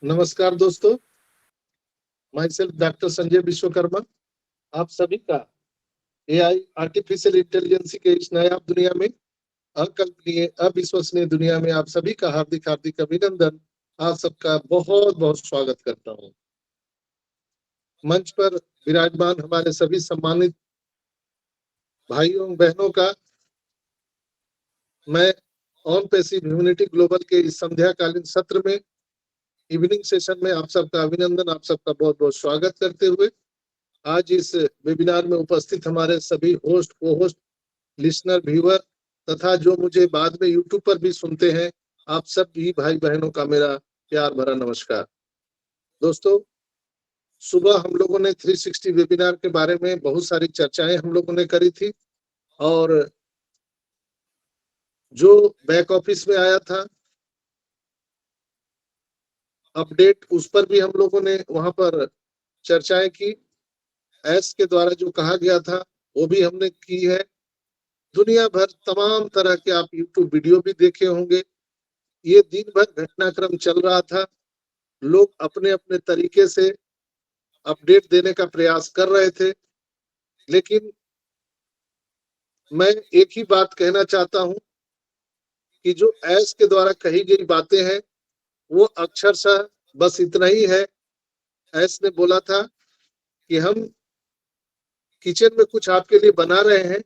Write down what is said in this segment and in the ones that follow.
नमस्कार दोस्तों, my self doctor Sanjay Vishwakarma. आप सभी का एआई आर्टिफिशियल इंटेलिजेंस के इस नायाब दुनिया में, अकल्पनीय अविश्वसनीय दुनिया में आप सभी का हार्दिक हार्दिक अभिनंदन। आप सबका बहुत बहुत स्वागत करता हूँ। मंच पर विराजमान हमारे सभी सम्मानित भाइयों बहनों का मैं ऑन पैसिव ह्यूमैनिटी ग्लोबल के इस संध्याकालीन सत्र में, इवनिंग सेशन में आप सबका अभिनंदन, आप सबका बहुत बहुत स्वागत करते हुए आज इस वेबिनार में उपस्थित हमारे सभी होस्ट, को होस्ट, लिसनर, व्यूअर तथा जो मुझे बाद में यूट्यूब पर भी सुनते हैं, आप सब भी भाई बहनों का मेरा प्यार भरा नमस्कार। दोस्तों, सुबह हम लोगों ने 360 वेबिनार के बारे में बहुत सारी चर्चाएं हम लोगों ने करी थी और जो बैक ऑफिस में आया था अपडेट, उस पर भी हम लोगों ने वहां पर चर्चाएं की। एस के द्वारा जो कहा गया था वो भी हमने की है। दुनिया भर तमाम तरह के आप यूट्यूब वीडियो भी देखे होंगे। ये दिन भर घटनाक्रम चल रहा था, लोग अपने अपने तरीके से अपडेट देने का प्रयास कर रहे थे, लेकिन मैं एक ही बात कहना चाहता हूं कि जो एस के द्वारा कही गई बातें हैं वो अक्षरशः बस इतना ही है। एस ने बोला था कि हम किचन में कुछ आपके लिए बना रहे हैं,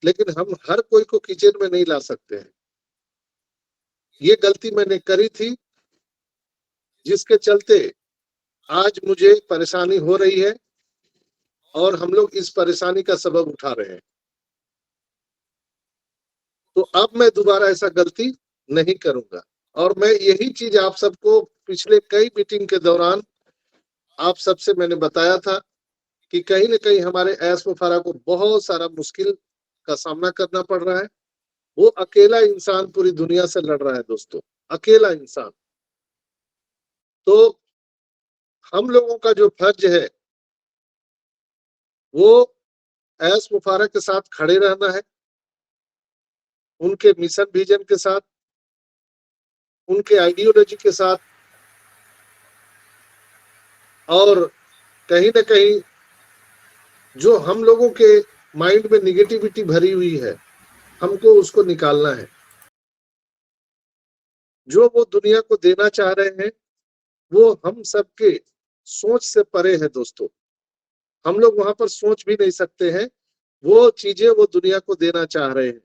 लेकिन हम हर कोई को किचन में नहीं ला सकते हैं। ये गलती मैंने करी थी, जिसके चलते आज मुझे परेशानी हो रही है और हम लोग इस परेशानी का सबब उठा रहे हैं। तो अब मैं दोबारा ऐसा गलती नहीं करूंगा और मैं यही चीज आप सबको पिछले कई मीटिंग के दौरान आप सबसे मैंने बताया था कि कहीं न कहीं हमारे एस मुफारा को बहुत सारा मुश्किल का सामना करना पड़ रहा है। वो अकेला इंसान पूरी दुनिया से लड़ रहा है दोस्तों, अकेला इंसान। तो हम लोगों का जो फर्ज है वो एस मुफारा के साथ खड़े रहना है, उनके मिशन विजन के साथ, उनके आइडियोलॉजी के साथ, और कहीं न कहीं जो हम लोगों के माइंड में निगेटिविटी भरी हुई है, हमको उसको निकालना है। जो वो दुनिया को देना चाह रहे हैं वो हम सबके सोच से परे है दोस्तों। हम लोग वहां पर सोच भी नहीं सकते हैं वो चीजें वो दुनिया को देना चाह रहे हैं।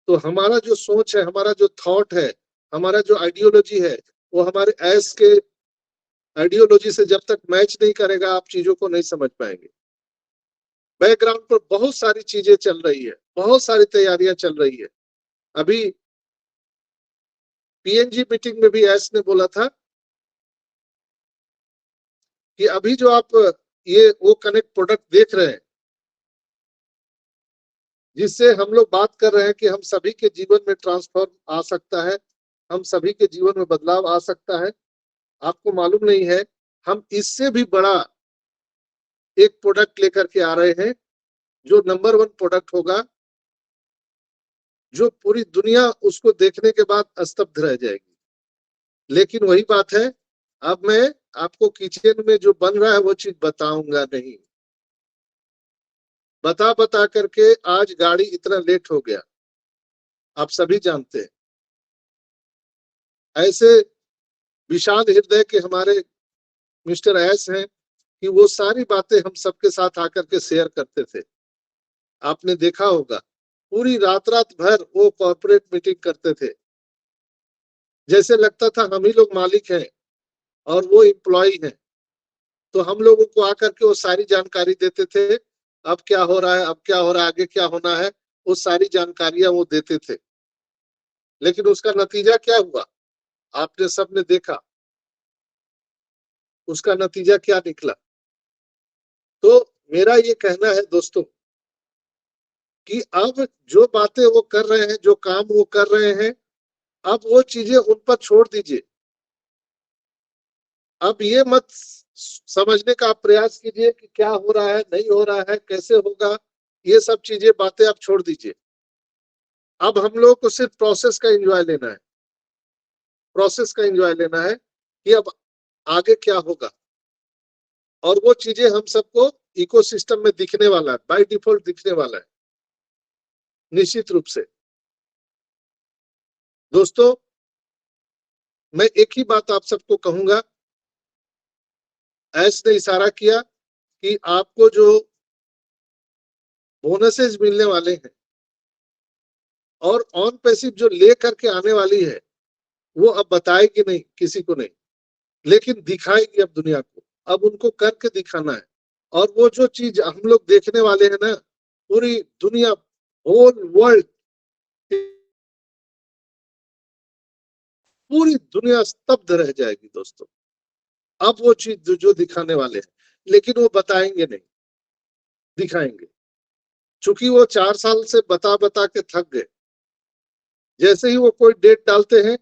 तो हमारा जो सोच है, हमारा जो थॉट है, हमारा जो आइडियोलॉजी है, वो हमारे एस के आइडियोलॉजी से जब तक मैच नहीं करेगा आप चीजों को नहीं समझ पाएंगे। बैकग्राउंड पर बहुत सारी चीजें चल रही है, बहुत सारी तैयारियां चल रही है। अभी पीएनजी मीटिंग में भी एस ने बोला था कि अभी जो आप ये वो कनेक्ट प्रोडक्ट देख रहे हैं, जिससे हम लोग बात कर रहे हैं कि हम सभी के जीवन में ट्रांसफॉर्म आ सकता है, हम सभी के जीवन में बदलाव आ सकता है। आपको मालूम नहीं है, हम इससे भी बड़ा एक प्रोडक्ट लेकर के आ रहे हैं जो नंबर 1 प्रोडक्ट होगा, जो पूरी दुनिया उसको देखने के बाद स्तब्ध रह जाएगी। लेकिन वही बात है, अब मैं आपको किचन में जो बन रहा है वो चीज बताऊंगा नहीं। बता बता करके आज गाड़ी इतना लेट हो गया, आप सभी जानते हैं। ऐसे विशाल हृदय के हमारे मिस्टर एस हैं कि वो सारी बातें हम सबके साथ आकर के शेयर करते थे। आपने देखा होगा पूरी रात रात भर वो कॉर्पोरेट मीटिंग करते थे, जैसे लगता था हम ही लोग मालिक हैं और वो एम्प्लॉय हैं। तो हम लोगों को आकर के वो सारी जानकारी देते थे, अब क्या हो रहा है, अब क्या हो रहा है, आगे क्या होना है, वो सारी जानकारियां वो देते थे। लेकिन उसका नतीजा क्या हुआ आपने सबने देखा, उसका नतीजा क्या निकला। तो मेरा ये कहना है दोस्तों कि अब जो बातें वो कर रहे हैं, जो काम वो कर रहे हैं, अब वो चीजें उन पर छोड़ दीजिए। अब ये मत समझने का प्रयास कीजिए कि क्या हो रहा है, नहीं हो रहा है, कैसे होगा, ये सब चीजें बातें आप छोड़ दीजिए। अब हम लोग को सिर्फ प्रोसेस का एंजॉय लेना है, प्रोसेस का एंजॉय लेना है। कि अब आगे क्या होगा, और वो चीजें हम सबको इकोसिस्टम में दिखने वाला है, बाय डिफॉल्ट दिखने वाला है निश्चित रूप से। दोस्तों, मैं एक ही बात आप सबको कहूंगा, ऐस ने इशारा किया कि आपको जो बोनसेस मिलने वाले हैं और ऑन पैसिव जो ले करके आने वाली है, वो अब बताएगी नहीं, किसी को नहीं, लेकिन दिखाएगी अब दुनिया को। अब उनको करके दिखाना है। और वो जो चीज हम लोग देखने वाले हैं ना, पूरी दुनिया, होल वर्ल्ड, पूरी दुनिया स्तब्ध रह जाएगी दोस्तों। अब वो चीज जो दिखाने वाले हैं, लेकिन वो बताएंगे नहीं, दिखाएंगे। चूंकि वो 4 साल से बता बता के थक गए। जैसे ही वो कोई डेट डालते हैं,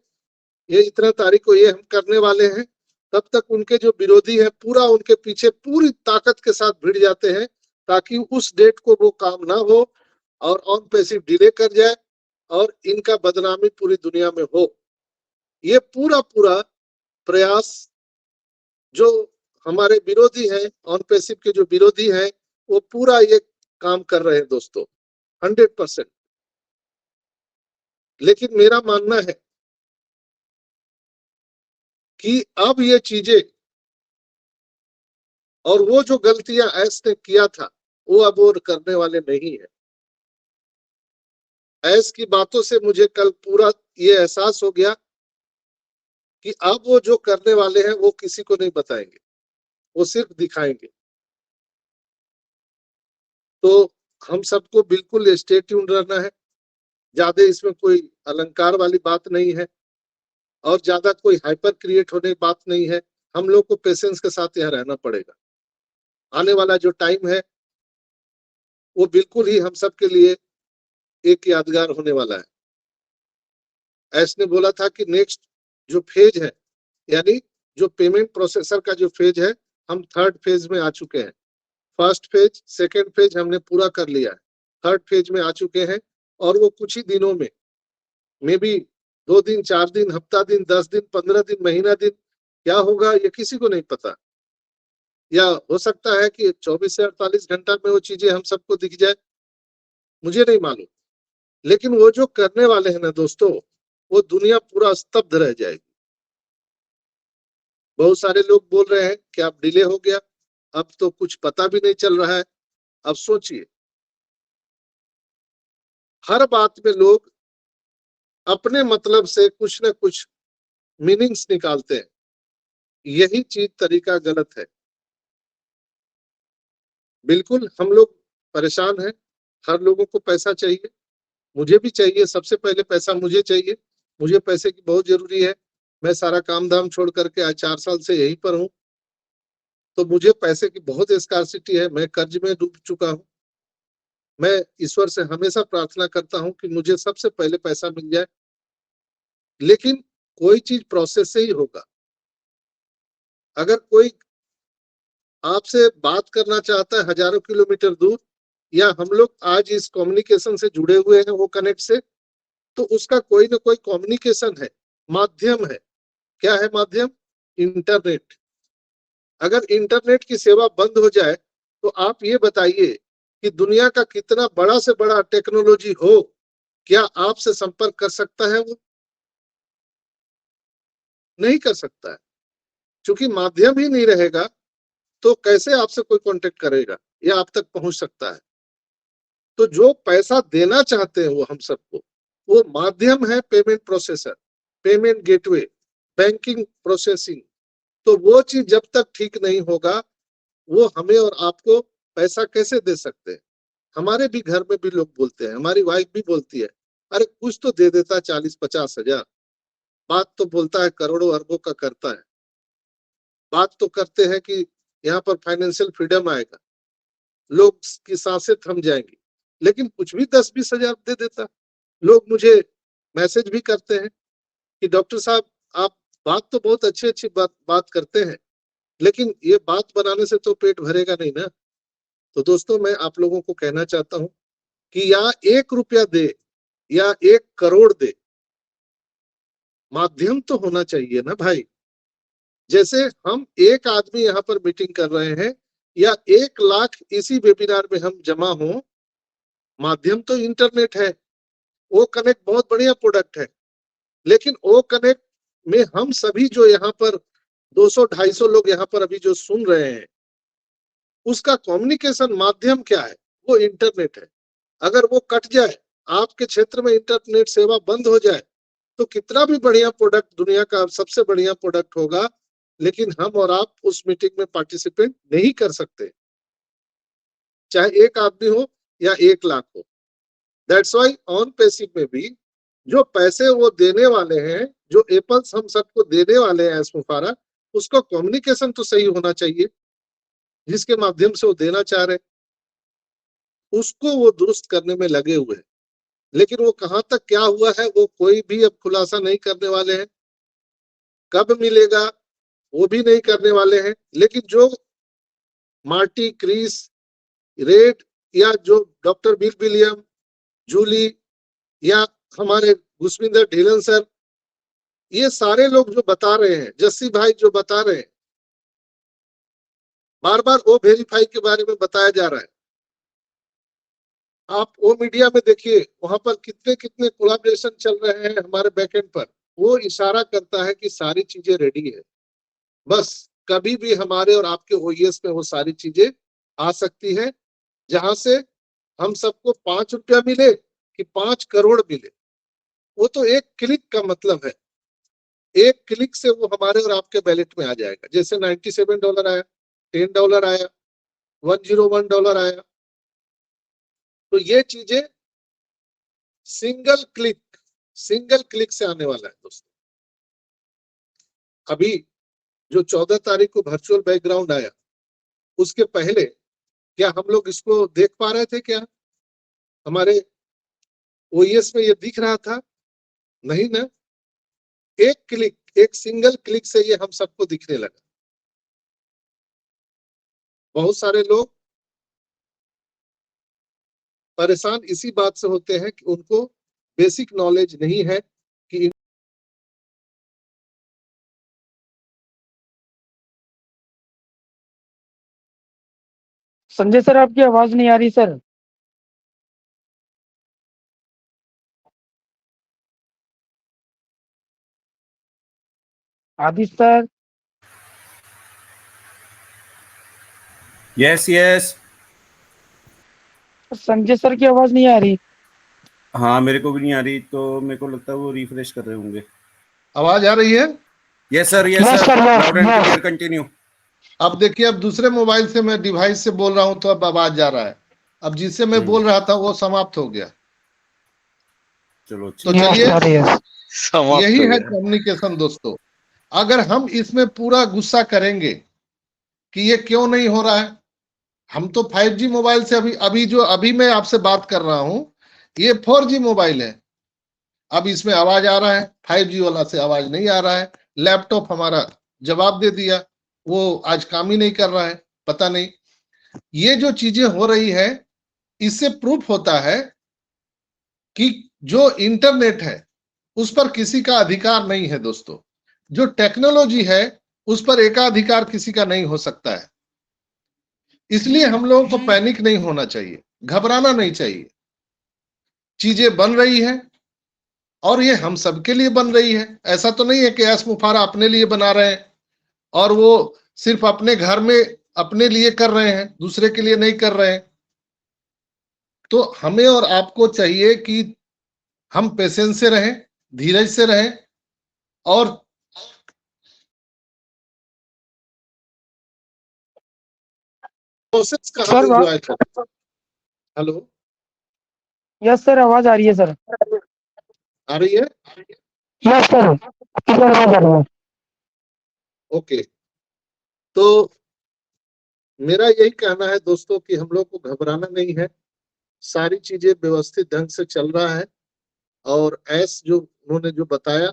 ये इतना तारीख को ये हम करने वाले हैं, तब तक उनके जो विरोधी है पूरा उनके पीछे पूरी ताकत के साथ भिड़ जाते हैं, ताकि उस डेट को वो काम ना हो और ऑन पैसिव डिले कर जाए और इनका बदनामी पूरी दुनिया में हो। ये पूरा पूरा प्रयास जो हमारे विरोधी हैं, ऑन पैसिव के जो विरोधी हैं, वो पूरा ये काम कर रहे हैं दोस्तों, 100%। लेकिन मेरा मानना है कि अब ये चीजें और वो जो गलतियां ऐस ने किया था, वो अब वो करने वाले नहीं है। ऐस की बातों से मुझे कल पूरा ये एहसास हो गया कि अब वो जो करने वाले हैं वो किसी को नहीं बताएंगे, वो सिर्फ दिखाएंगे। तो हम सबको बिल्कुल स्टे ट्यून्ड रहना है। ज्यादा इसमें कोई अलंकार वाली बात नहीं है और ज्यादा कोई हाइपर क्रिएट होने की बात नहीं है। हम लोग को पेशेंस के साथ यहाँ रहना पड़ेगा। आने वाला जो टाइम है वो बिल्कुल ही हम सब के लिए एक यादगार होने वाला है। ऐसने बोला था कि नेक्स्ट जो फेज है, यानी जो पेमेंट प्रोसेसर का जो फेज है, हम 3rd फेज में आ चुके हैं। 1st फेज, 2nd फेज हमने पूरा कर लिया है, 3rd फेज में आ चुके हैं। और वो कुछ ही दिनों में, मे बी 2 दिन, 4 दिन, हफ्ता दिन, 10 दिन, 15 दिन, महीना दिन, क्या होगा ये किसी को नहीं पता। या हो सकता है कि 24 से 48 घंटा में वो चीजें हम सबको दिख जाए, मुझे नहीं मालूम। लेकिन वो जो करने वाले हैं ना दोस्तों, वो दुनिया पूरा स्तब्ध रह जाएगी। बहुत सारे लोग बोल रहे हैं कि अब डिले हो गया, अब तो कुछ पता भी नहीं चल रहा है। अब सोचिए, हर बात में लोग अपने मतलब से कुछ ना कुछ मीनिंग्स निकालते हैं। यही चीज तरीका गलत है। बिल्कुल हम लोग परेशान हैं, हर लोगों को पैसा चाहिए, मुझे भी चाहिए। सबसे पहले पैसा मुझे चाहिए, मुझे पैसे की बहुत जरूरी है। मैं सारा काम धाम छोड़ करके आज 4 साल से यहीं पर हूँ, तो मुझे पैसे की बहुत स्कार्सिटी है। मैं कर्ज में डूब चुका हूँ। मैं ईश्वर से हमेशा प्रार्थना करता हूँ कि मुझे सबसे पहले पैसा मिल जाए, लेकिन कोई चीज प्रोसेस से ही होगा। अगर कोई आपसे बात करना चाहता है हजारों किलोमीटर दूर, या हम लोग आज इस कम्युनिकेशन से जुड़े हुए हैं वो कनेक्ट से, तो उसका कोई ना कोई कम्युनिकेशन है, माध्यम है। क्या है माध्यम? इंटरनेट। अगर इंटरनेट की सेवा बंद हो जाए, तो आप ये बताइए कि दुनिया का कितना बड़ा से बड़ा टेक्नोलॉजी हो, क्या आपसे संपर्क कर सकता है? वो नहीं कर सकता है। क्योंकि माध्यम ही नहीं रहेगा, तो कैसे आपसे कोई कांटेक्ट करेगा या आप तक पहुंच सकता है? तो जो पैसा देना चाहते हैं वो हम सबको, वो माध्यम है payment processor, payment gateway, banking processing. तो वो चीज जब तक ठीक नहीं होगा, वो हमें और आपको पैसा कैसे दे सकते हैं? हमारे भी घर में भी लोग बोलते हैं, हमारी वाइफ भी बोलती है, अरे कुछ तो दे देता, 40-50 हजार। बात तो बोलता है करोड़ों अरबों का करता है। बात तो करते हैं कि यहाँ पर फाइनेंशियल फ्रीडम आएगा, लोग की सांसें थम जाएंगी, लेकिन कुछ भी 10-20 हजार दे देता। लोग मुझे मैसेज भी करते हैं कि डॉक्टर साहब, आप बात तो बहुत अच्छी अच्छी बात करते हैं, लेकिन ये बात बनाने से तो पेट भरेगा नहीं ना। तो दोस्तों, मैं आप लोगों को कहना चाहता हूँ कि या 1 रुपया दे या 1 करोड़ दे, माध्यम तो होना चाहिए ना भाई। जैसे हम एक आदमी यहाँ पर मीटिंग कर रहे हैं या 1 लाख इसी वेबिनार में हम जमा हो, माध्यम तो इंटरनेट है, वो कनेक्ट बहुत बढ़िया प्रोडक्ट है, लेकिन वो कनेक्ट में हम सभी जो यहाँ पर 200-250 लोग यहाँ पर अभी जो सुन रहे हैं, उसका कम्युनिकेशन माध्यम क्या है? वो इंटरनेट है। अगर वो कट जाए, आपके क्षेत्र में इंटरनेट सेवा बंद हो जाए, तो कितना भी बढ़िया प्रोडक्ट, दुनिया का सबसे बढ़िया प्रोडक्ट होगा, लेकिन हम और आप उस मीटिंग में पार्टिसिपेट नहीं कर सकते, चाहे 1 आदमी हो या 1 लाख हो। दैट्स वाई ऑन पैसिव में भी जो पैसे वो देने वाले हैं, जो एपल्स हम सबको देने वाले हैं एसमुफारा, उसको कम्युनिकेशन तो सही होना चाहिए, जिसके माध्यम से वो देना चाह रहे, उसको वो दुरुस्त करने में लगे हुए हैं। लेकिन वो कहां तक क्या हुआ है वो कोई भी अब खुलासा नहीं करने वाले हैं, कब मिलेगा वो भी नहीं करने वाले हैं। लेकिन जो मार्टी, क्रिस, रेड या जो डॉक्टर बिल विलियम, जूली या हमारे गुसविंदर ढीलन सर, ये सारे लोग जो बता रहे हैं, जस्सी भाई जो बता रहे हैं, बार बार वो वेरीफाई के बारे में बताया जा रहा है। आप वो मीडिया में देखिए, वहां पर कितने कितने कोलैबोरेशन चल रहे हैं हमारे बैकएंड पर, वो इशारा करता है कि सारी चीजें रेडी है, बस कभी भी हमारे और आपके ओईएस में वो सारी चीजें आ सकती है, जहां से हम सबको 5 रुपया मिले कि 5 करोड़ मिले, वो तो एक क्लिक का मतलब है। एक क्लिक से वो हमारे और आपके बैलेट में आ जाएगा। जैसे $97 आया, $10 आया, $101 आया, तो ये चीजें सिंगल क्लिक से आने वाला है दोस्तों। अभी जो 14 तारीख को वर्चुअल बैकग्राउंड आया, उसके पहले क्या हम लोग इसको देख पा रहे थे? क्या हमारे ओईएस में ये दिख रहा था? नहीं ना। एक क्लिक, एक सिंगल क्लिक से ये हम सबको दिखने लगा। बहुत सारे लोग परेशान इसी बात से होते हैं कि उनको बेसिक नॉलेज नहीं है कि संजय सर, आपकी आवाज नहीं आ रही sir. Aditya sir. Yes Sanjay sir की आवाज नहीं आ रही। हाँ, मेरे को भी नहीं आ रही, तो मेरे को लगता है वो रिफ्रेश कर रहे होंगे। आवाज आ रही है? Yes sir, loud and clear, continue. अब देखिए, अब दूसरे मोबाइल से मैं डिवाइस से बोल रहा हूं तो अब आवाज जा रहा है। अब जिससे मैं बोल रहा था वो समाप्त हो गया। चलो तो चलिए, यही है कम्युनिकेशन दोस्तों। अगर हम इसमें पूरा गुस्सा करेंगे कि ये क्यों नहीं हो रहा है, हम तो 5G मोबाइल से अभी मैं आपसे बात कर रहा हूं, ये 4G मोबाइल है। अब इसमें आवाज आ रहा है, 5G वाला से आवाज नहीं आ रहा है। लैपटॉप हमारा जवाब दे दिया, वो आज काम ही नहीं कर रहा है, पता नहीं। ये जो चीजें हो रही है, इससे प्रूफ होता है कि जो इंटरनेट है उस पर किसी का अधिकार नहीं है दोस्तों। जो टेक्नोलॉजी है उस पर एकाधिकार किसी का नहीं हो सकता है। इसलिए हम लोगों को पैनिक नहीं होना चाहिए, घबराना नहीं चाहिए। चीजें बन रही है और ये हम सबके लिए बन रही है। ऐसा तो नहीं है कि एसमुफारा अपने लिए बना रहे हैं और वो सिर्फ अपने घर में अपने लिए कर रहे हैं, दूसरे के लिए नहीं कर रहे हैं। तो हमें और आपको चाहिए कि हम पेशेंस से रहें, धीरज से रहें और प्रोसेस का हम एंजॉय करें। हेलो, यस सर, आवाज आ रही है सर। आ रही है? यस सर, आवाज आ रही है। ओके, तो मेरा यही कहना है दोस्तों कि हम लोग को घबराना नहीं है। सारी चीजें व्यवस्थित ढंग से चल रहा है और ऐस जो उन्होंने जो बताया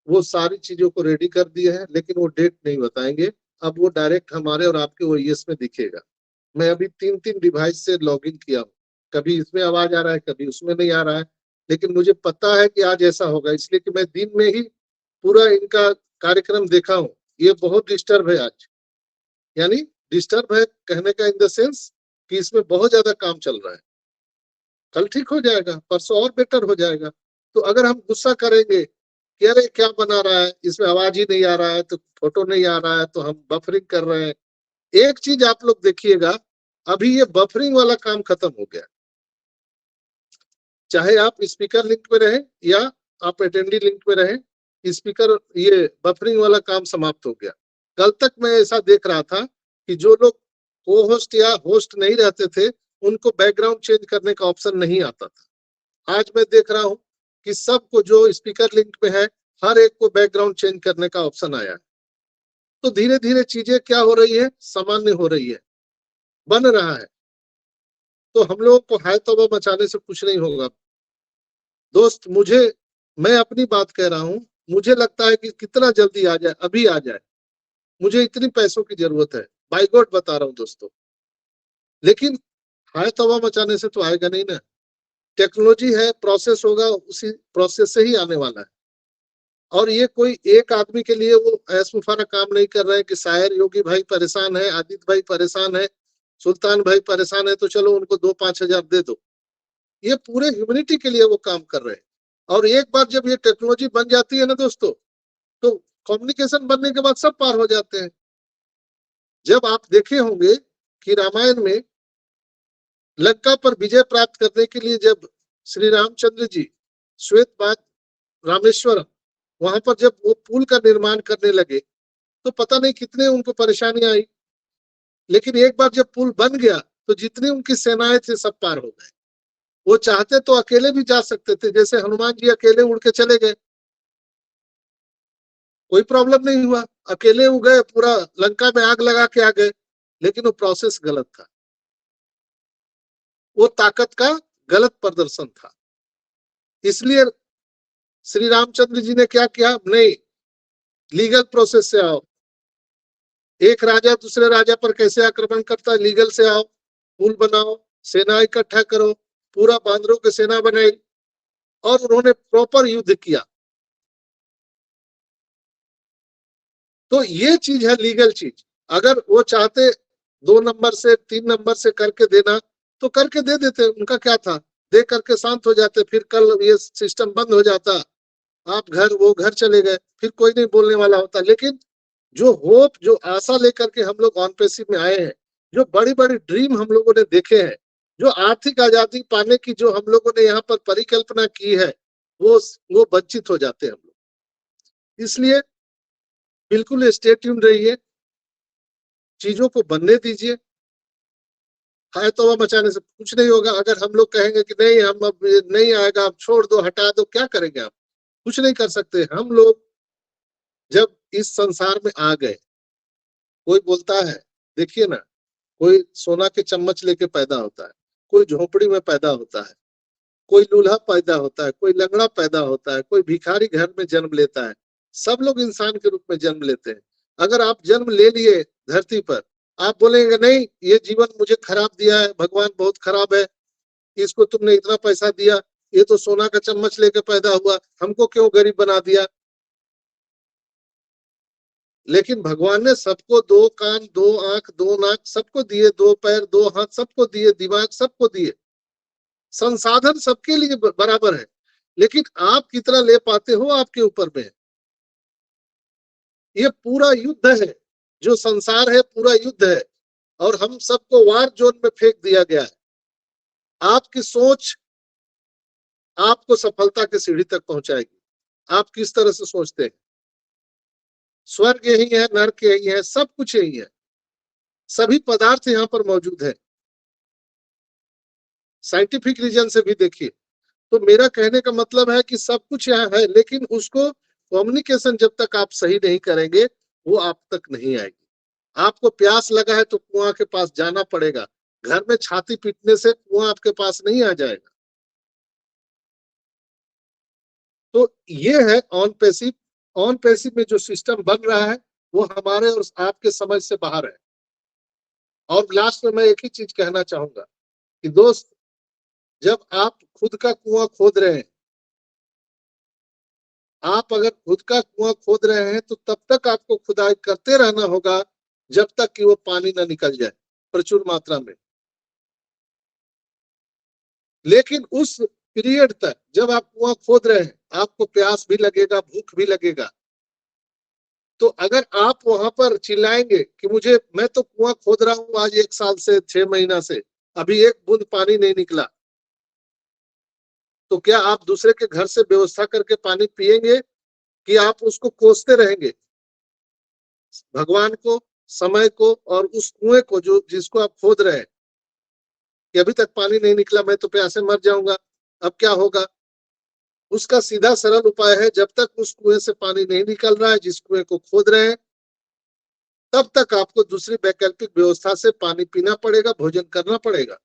वो सारी चीजों को रेडी कर दिए हैं, लेकिन वो डेट नहीं बताएंगे। अब वो डायरेक्ट हमारे और आपके ओईएस में दिखेगा। मैं अभी 3 डिवाइस से लॉगिन किया हूँ, कभी इसमें आवाज आ रहा है, कभी उसमें नहीं आ रहा है, लेकिन मुझे पता है कि आज ऐसा होगा, इसलिए कि मैं दिन में ही पूरा इनका कार्यक्रम देखा हूँ, ये बहुत डिस्टर्ब है आज। यानी डिस्टर्ब है कहने का इन द सेंस कि इसमें बहुत ज्यादा काम चल रहा है। कल ठीक हो जाएगा, परसों और बेटर हो जाएगा। तो अगर हम गुस्सा करेंगे कि अरे क्या बना रहा है, इसमें आवाज ही नहीं आ रहा है, तो फोटो नहीं आ रहा है, तो हम बफरिंग कर रहे हैं। एक चीज आप लोग देखिएगा, अभी ये बफरिंग वाला काम खत्म हो गया। चाहे आप स्पीकर लिंक पे रहे या आप अटेंडी लिंक पे रहे, स्पीकर ये बफरिंग वाला काम समाप्त हो गया। कल तक मैं ऐसा देख रहा था कि जो लोग को होस्ट या होस्ट नहीं रहते थे, उनको बैकग्राउंड चेंज करने का ऑप्शन नहीं आता था। आज मैं देख रहा हूँ कि सबको जो स्पीकर लिंक पे है, हर एक को बैकग्राउंड चेंज करने का ऑप्शन आया है। तो धीरे धीरे चीजें क्या हो रही है, सामान्य हो रही है, बन रहा है। तो हम लोगों को हाय तौबा मचाने से कुछ नहीं होगा दोस्त। मैं अपनी बात कह रहा हूँ, मुझे लगता है कि कितना जल्दी आ जाए, अभी आ जाए। मुझे इतनी पैसों की जरूरत है, बाय गॉड बता रहा हूँ दोस्तों। लेकिन हाय तौबा मचाने से तो आएगा नहीं ना। टेक्नोलॉजी है, प्रोसेस होगा, उसी प्रोसेस से ही आने वाला है। और ये कोई एक आदमी के लिए वो ऐसमुफारा काम नहीं कर रहे हैं कि शायर योगी भाई परेशान है, आदित्य भाई परेशान है, सुल्तान भाई परेशान है, तो चलो उनको 2-5 हजार दे दो। ये पूरे ह्यूमैनिटी के लिए वो काम कर रहे हैं। और एक बार जब ये टेक्नोलॉजी बन जाती है ना दोस्तों, तो कम्युनिकेशन बनने के बाद सब पार हो जाते हैं। जब आप देखे होंगे कि रामायण में लंका पर विजय प्राप्त करने के लिए जब श्री रामचंद्र जी श्वेत बाग रामेश्वरम वहां पर जब वो पुल का निर्माण करने लगे, तो पता नहीं कितने उनको परेशानियां आई। लेकिन एक बार जब पुल बन गया, तो जितनी उनकी सेनाएं थे सब पार हो गए। वो चाहते तो अकेले भी जा सकते थे, जैसे हनुमान जी अकेले उड़ के चले गए, कोई प्रॉब्लम नहीं हुआ, अकेले उड़ गए, पूरा लंका में आग लगा के आ गए। लेकिन वो प्रोसेस गलत था, वो ताकत का गलत प्रदर्शन था। इसलिए श्री रामचंद्र जी ने क्या किया, नहीं, लीगल प्रोसेस से आओ। एक राजा दूसरे राजा पर कैसे आक्रमण करता है, लीगल से आओ, पुल बनाओ, सेना इकट्ठा करो, पूरा बांदरों की सेना बनाई और उन्होंने प्रॉपर युद्ध किया। तो ये चीज है लीगल चीज। अगर वो चाहते 2 नंबर से 3 नंबर से करके देना, तो करके दे देते, उनका क्या था, दे करके शांत हो जाते, फिर कल ये सिस्टम बंद हो जाता, आप घर वो घर चले गए, फिर कोई नहीं बोलने वाला होता। लेकिन जो होप, जो आशा लेकर के हम लोग ऑन पेसिव में आए हैं, जो बड़ी बड़ी ड्रीम हम लोगों ने देखे हैं, जो आर्थिक आजादी पाने की जो हम लोगों ने यहाँ पर परिकल्पना की है, वो वंचित हो जाते हैं हम लोग। इसलिए बिल्कुल स्टे ट्यून रहिए, चीजों को बनने दीजिए। हाय तौबा मचाने से कुछ नहीं होगा। अगर हम लोग कहेंगे कि नहीं, हम अब नहीं आएगा, अब छोड़ दो, हटा दो, क्या करेंगे आप, कुछ नहीं कर सकते। हम लोग जब इस संसार में आ गए, कोई बोलता है, देखिए ना, कोई सोना के चम्मच लेके पैदा होता है, कोई झोपड़ी में पैदा होता है, कोई लूल्हा पैदा होता है, कोई लंगड़ा पैदा होता है, कोई भिखारी घर में जन्म लेता है। सब लोग इंसान के रूप में जन्म लेते हैं। अगर आप जन्म ले लिए धरती पर, आप बोलेंगे नहीं, ये जीवन मुझे खराब दिया है, भगवान बहुत खराब है, इसको तुमने इतना पैसा दिया, ये तो सोना का चम्मच लेके पैदा हुआ, हमको क्यों गरीब बना दिया। लेकिन भगवान ने सबको 2 कान, 2 आंख, 2 नाक सबको दिए, 2 पैर, 2 हाथ सबको दिए, दिमाग सबको दिए, संसाधन सबके लिए बराबर है। लेकिन आप कितना ले पाते हो, आपके ऊपर में है। ये पूरा युद्ध है, जो संसार है पूरा युद्ध है, और हम सबको वार जोन में फेंक दिया गया है। आपकी सोच आपको सफलता की सीढ़ी तक पहुंचाएगी। आप किस तरह से सोचते हैं। स्वर्ग यही है, नरक यही है, सब कुछ यही है, सभी पदार्थ यहाँ पर मौजूद है। साइंटिफिक रीजन से भी देखिए। तो मेरा कहने का मतलब है कि सब कुछ यहाँ है, लेकिन उसको कम्युनिकेशन जब तक आप सही नहीं करेंगे, वो आप तक नहीं आएगी। आपको प्यास लगा है तो कुआं के पास जाना पड़ेगा। घर में छाती पीटने से कुआं आपके पास नहीं आ जाएगा। तो ये है ऑन पैसिव। ऑन पैसिव में जो सिस्टम बन रहा है, वो हमारे और आपके समझ से बाहर है। और लास्ट में मैं एक ही चीज कहना चाहूंगा कि दोस्त, जब आप खुद का कुआं खोद रहे हैं, आप अगर खुद का कुआं खोद रहे हैं तो तब तक आपको खुदाई करते रहना होगा जब तक कि वो पानी ना निकल जाए प्रचुर मात्रा में। लेकिन उस पीरियड तक जब आप कुआं खोद रहे हैं, आपको प्यास भी लगेगा, भूख भी लगेगा। तो अगर आप वहां पर चिल्लाएंगे कि मैं तो कुआं खोद रहा हूं आज 1 साल से 6 महीना से, अभी एक बूंद पानी नहीं निकला, तो क्या आप दूसरे के घर से व्यवस्था करके पानी पिएंगे कि आप उसको कोसते रहेंगे? भगवान को, समय को और उस कुएं को जिसको आप खोद रहे हैं कि अभी तक पानी नहीं निकला, मैं तो प्यासे मर जाऊंगा, अब क्या होगा? उसका सीधा सरल उपाय है, जब तक उस कुएं से पानी नहीं निकल रहा है जिस कुएं को खोद रहे हैं, तब तक आपको दूसरी वैकल्पिक व्यवस्था से पानी पीना पड़ेगा, भोजन करना पड़ेगा।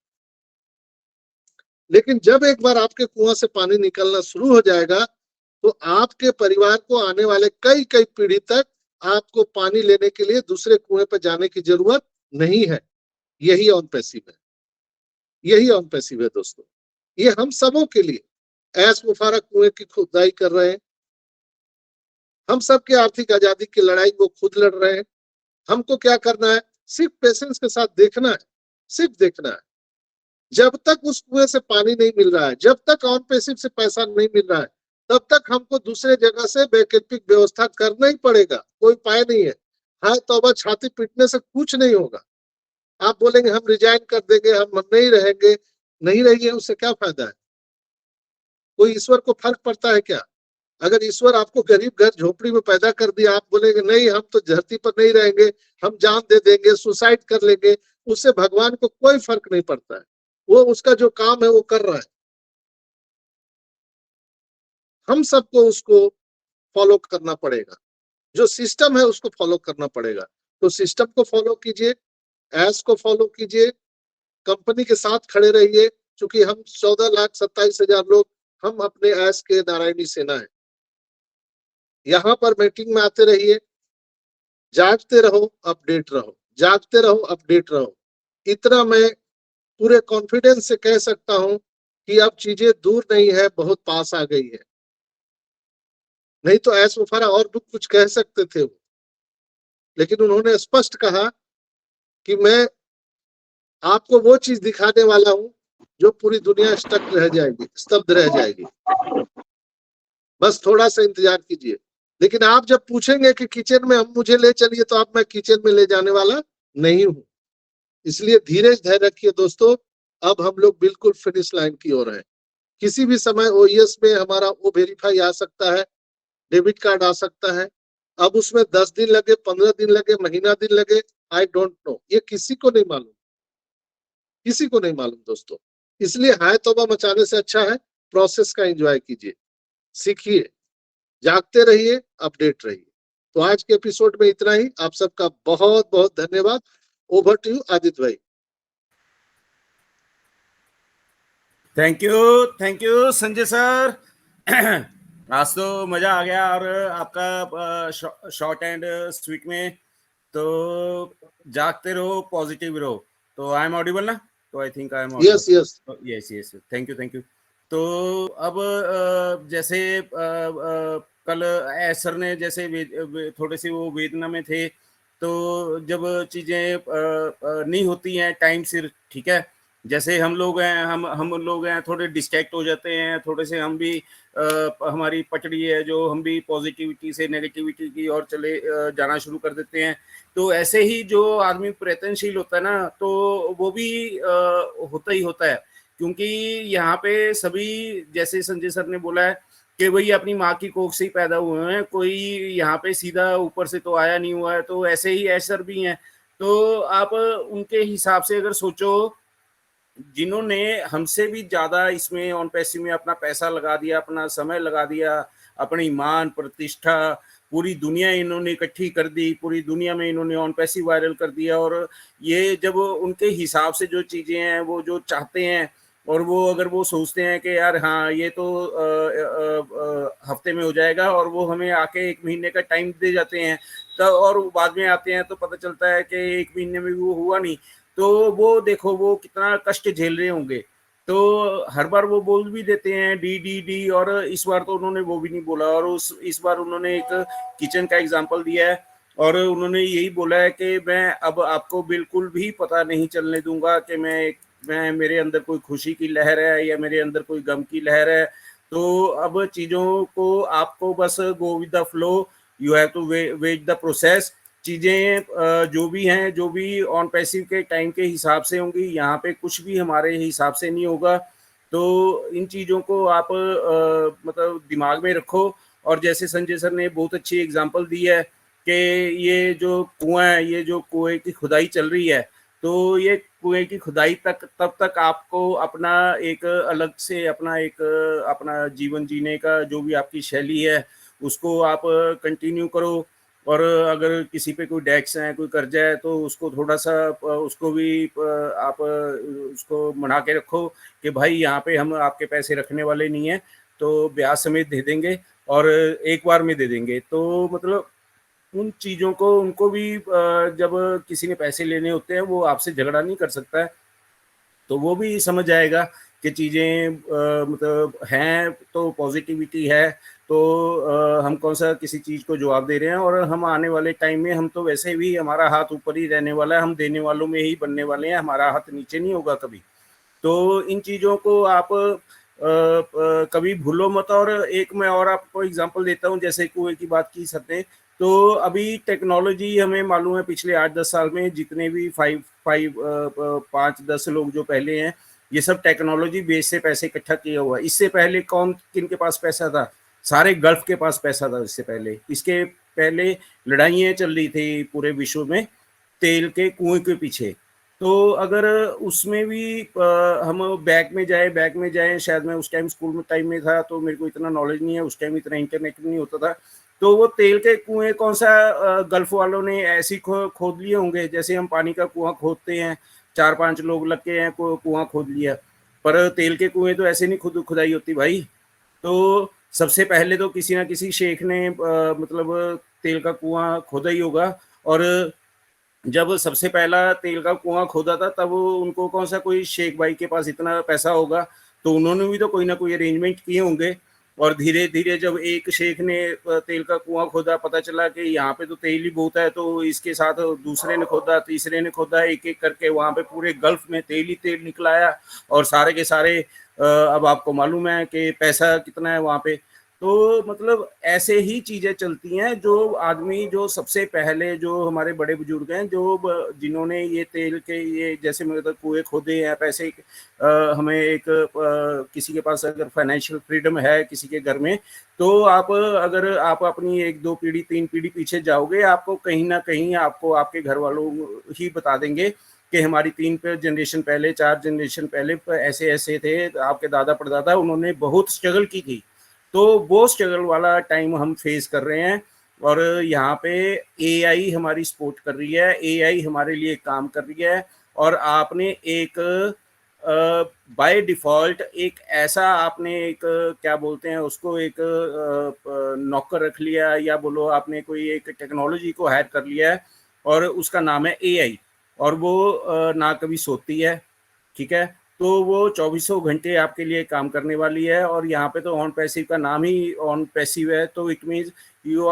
लेकिन जब एक बार आपके कुआं से पानी निकलना शुरू हो जाएगा तो आपके परिवार को आने वाले कई कई पीढ़ी तक आपको पानी लेने के लिए दूसरे कुएं पर जाने की जरूरत नहीं है। यही ऑन पैसिव है, यही ऑन पैसिव है दोस्तों। ये हम सबों के लिए ऐस मुफारा कुएं की खुदाई कर रहे हैं। हम सबके आर्थिक आजादी की लड़ाई वो खुद लड़ रहे हैं। हमको क्या करना है? सिर्फ पेशेंस के साथ देखना है, सिर्फ देखना है। जब तक उस कुएं से पानी नहीं मिल रहा है, जब तक ऑन पैसिव से पैसा नहीं मिल रहा है, तब तक हमको दूसरे जगह से वैकल्पिक व्यवस्था करना ही पड़ेगा, कोई उपाय नहीं है। हाँ तौबा छाती पीटने से कुछ नहीं होगा। आप बोलेंगे हम रिजाइन कर देंगे, हम नहीं रहेंगे, नहीं रहिए, उससे क्या फायदा है? कोई ईश्वर को फर्क पड़ता है क्या? अगर ईश्वर आपको गरीब घर झोपड़ी में पैदा कर दिया, आप बोलेंगे नहीं हम तो धरती पर नहीं रहेंगे, हम जान दे देंगे, सुसाइड कर लेंगे, उससे भगवान को कोई फर्क नहीं पड़ता है। वो उसका जो काम है वो कर रहा है। हम सबको उसको फॉलो करना पड़ेगा, जो सिस्टम है उसको फॉलो करना पड़ेगा। तो सिस्टम को फॉलो कीजिए, एस को फॉलो कीजिए, कंपनी के साथ खड़े रहिए। क्योंकि हम 14,27,000 लोग, हम अपने एस के नारायणी सेना है। यहाँ पर मीटिंग में आते रहिए, जागते रहो, अपडेट रहो, जागते रहो, अपडेट रहो। इतना मैं पूरे कॉन्फिडेंस से कह सकता हूं कि अब चीजें दूर नहीं है, बहुत पास आ गई है। नहीं तो ऐस मुफारा और भी कुछ कह सकते थे वो, लेकिन उन्होंने स्पष्ट कहा कि मैं आपको वो चीज दिखाने वाला हूं जो पूरी दुनिया स्टक रह जाएगी, स्तब्ध रह जाएगी। बस थोड़ा सा इंतजार कीजिए। लेकिन आप जब पूछेंगे कि किचन में हम मुझे ले चलिए, तो आप मैं किचन में ले जाने वाला नहीं हूं। इसलिए धीरे धैर्य रखिए दोस्तों। अब हम लोग बिल्कुल फिनिश लाइन की ओर हैं। किसी भी समय ओईएस में हमारा ओ वेरीफाई आ सकता है, डेबिट कार्ड आ सकता है। अब उसमें 10 दिन लगे, 15 दिन लगे, महीना दिन लगे, आई डोंट नो, ये किसी को नहीं मालूम, किसी को नहीं मालूम दोस्तों। इसलिए हाय तौबा मचाने से अच्छा है प्रोसेस का एंजॉय कीजिए, सीखिए, जागते रहिए, अपडेट रहिए। तो आज के एपिसोड में इतना ही। आप सबका बहुत बहुत धन्यवाद। ओवर टू यू आदित्य भाई। Thank you Sanjay sir. आज तो मजा आ गया, और आपका शॉर्ट एंड स्वीट में तो जागते रहो, पॉजिटिव रहो। तो आई एम ऑडिबल ना? तो I think I am audible. Yes yes yes yes, thank you. तो अब जैसे कल सर ने जैसे थोड़े से वो वेदना में थे, तो जब चीजें नहीं होती हैं टाइम सिर, ठीक है, जैसे हम लोग हैं, हम लोग हैं थोड़े डिस्ट्रैक्ट हो जाते हैं, थोड़े से हम भी हमारी पटड़ी है जो, हम भी पॉजिटिविटी से नेगेटिविटी की ओर चले जाना शुरू कर देते हैं। तो ऐसे ही जो आदमी प्रयत्नशील होता है ना, तो वो भी होता ही होता है। क्योंकि यहाँ पे सभी, जैसे संजय सर ने बोला है कि वही अपनी माँ की कोख से ही पैदा हुए हैं, कोई यहाँ पे सीधा ऊपर से तो आया नहीं हुआ है। तो ऐसे ही ऐसर भी हैं। तो आप उनके हिसाब से अगर सोचो, जिन्होंने हमसे भी ज्यादा इसमें ऑन पैसिव में अपना पैसा लगा दिया, अपना समय लगा दिया, अपनी मान प्रतिष्ठा पूरी दुनिया इन्होंने इकट्ठी कर दी, पूरी दुनिया में इन्होंने ऑन पैसिव वायरल कर दिया। और ये जब उनके हिसाब से जो चीजें हैं, वो जो चाहते हैं, और वो अगर वो सोचते हैं कि यार हाँ ये तो हफ्ते में हो जाएगा, और वो हमें आके 1 महीने का टाइम दे जाते हैं, तो और बाद में आते हैं तो पता चलता है कि 1 महीने में भी वो हुआ नहीं। तो वो देखो वो कितना कष्ट झेल रहे होंगे। तो हर बार वो बोल भी देते हैं डी डी डी, और इस बार तो उन्होंने वो भी नहीं बोला। और इस बार उन्होंने एक किचन का एग्जाम्पल दिया है और उन्होंने यही बोला है कि मैं अब आपको बिल्कुल भी पता नहीं चलने दूंगा कि मैं मेरे अंदर कोई खुशी की लहर है या मेरे अंदर कोई गम की लहर है। तो अब चीज़ों को आपको बस go with the flow, you have to wait the process. चीज़ें जो भी हैं, जो भी ऑन पैसिव के टाइम के हिसाब से होंगी, यहाँ पे कुछ भी हमारे हिसाब से नहीं होगा। तो इन चीज़ों को आप मतलब दिमाग में रखो। और जैसे संजय सर ने बहुत अच्छी एग्जांपल दी है कि ये जो कुआं है, ये जो कुएं की खुदाई चल रही है, तो ये कुएं की खुदाई तब तक आपको अपना एक अलग से अपना जीवन जीने का जो भी आपकी शैली है उसको आप कंटिन्यू करो। और अगर किसी पे कोई टैक्स है, कोई कर्जा है, तो उसको थोड़ा सा उसको भी आप उसको मना के रखो कि भाई यहाँ पे हम आपके पैसे रखने वाले नहीं है, तो ब्याज समेत दे देंगे और एक बार में दे देंगे। तो मतलब उन चीज़ों को उनको भी जब किसी ने पैसे लेने होते हैं वो आपसे झगड़ा नहीं कर सकता है, तो वो भी समझ जाएगा कि चीज़ें मतलब हैं तो पॉजिटिविटी है, तो हम कौन सा किसी चीज़ को जवाब दे रहे हैं। और हम आने वाले टाइम में हम तो वैसे भी हमारा हाथ ऊपर ही रहने वाला है, हम देने वालों में ही बनने वाले हैं, हमारा हाथ नीचे नहीं होगा कभी। तो इन चीज़ों को आप कभी भूलो मत। और एक मैं और आपको एग्जांपल देता हूँ, जैसे कुएं की बात की सबने, तो अभी टेक्नोलॉजी हमें मालूम है पिछले 8-10 साल में जितने भी 5-10 लोग जो पहले हैं, ये सब टेक्नोलॉजी बेस से पैसे इकट्ठा किया हुआ है। इससे पहले कौन किन के पास पैसा था? सारे गल्फ के पास पैसा था। इसके पहले लड़ाइयाँ चल रही थी पूरे विश्व में तेल के कुएं के पीछे। तो अगर उसमें भी हम बैक में जाएं, शायद मैं उस टाइम स्कूल में टाइम में था तो मेरे को इतना नॉलेज नहीं है, उस टाइम इतना इंटरनेट भी नहीं होता था। तो वो तेल के कुएं कौन सा गल्फ वालों ने ऐसे खोद लिए होंगे जैसे हम पानी का कुआं खोदते हैं, 4-5 लोग लग के हैं कुआं खोद लिया। पर तेल के कुएं तो ऐसे नहीं खुदाई होती भाई। तो सबसे पहले तो किसी ना किसी शेख ने मतलब तेल का कुआं खोदा ही होगा। और जब सबसे पहला तेल का कुआं खोदा था तब उनको कौन सा कोई शेख भाई के पास इतना पैसा होगा, तो उन्होंने भी तो कोई ना कोई अरेंजमेंट किए होंगे। और धीरे धीरे जब एक शेख ने तेल का कुआं खोदा, पता चला कि यहाँ पे तो तेल ही बहुत है, तो इसके साथ दूसरे ने खोदा, तीसरे ने खोदा, एक एक करके वहाँ पे पूरे गल्फ में तेल ही तेल निकला आया। और सारे के सारे अब आपको मालूम है कि पैसा कितना है वहाँ पे। तो मतलब ऐसे ही चीजें चलती हैं। जो आदमी जो सबसे पहले जो हमारे बड़े बुजुर्ग हैं जो जिन्होंने ये तेल के ये जैसे मतलब कुएं खोदे हैं, पैसे हमें एक किसी के पास अगर फाइनेंशियल फ्रीडम है किसी के घर में, तो आप अगर आप अपनी 1-2 पीढ़ी 3 पीढ़ी पीछे जाओगे, आपको कहीं ना कहीं आपको आपके घर वालों ही बता देंगे कि हमारी 3 जनरेशन पहले 4 जनरेशन पहले ऐसे ऐसे थे, आपके दादा परदादा उन्होंने बहुत स्ट्रगल की थी। तो वो स्ट्रगल वाला टाइम हम फेस कर रहे हैं। और यहाँ पे एआई हमारी सपोर्ट कर रही है, एआई हमारे लिए काम कर रही है। और आपने एक बाय डिफॉल्ट एक ऐसा आपने एक क्या बोलते हैं उसको एक नौकर रख लिया, या बोलो आपने कोई एक टेक्नोलॉजी को हायर कर लिया है और उसका नाम है एआई। और वो ना कभी सोती है, ठीक है। तो वो 24 घंटे आपके लिए काम करने वाली है। और यहाँ पे तो ऑन पैसिव का नाम ही ऑन पैसिव है, तो it means you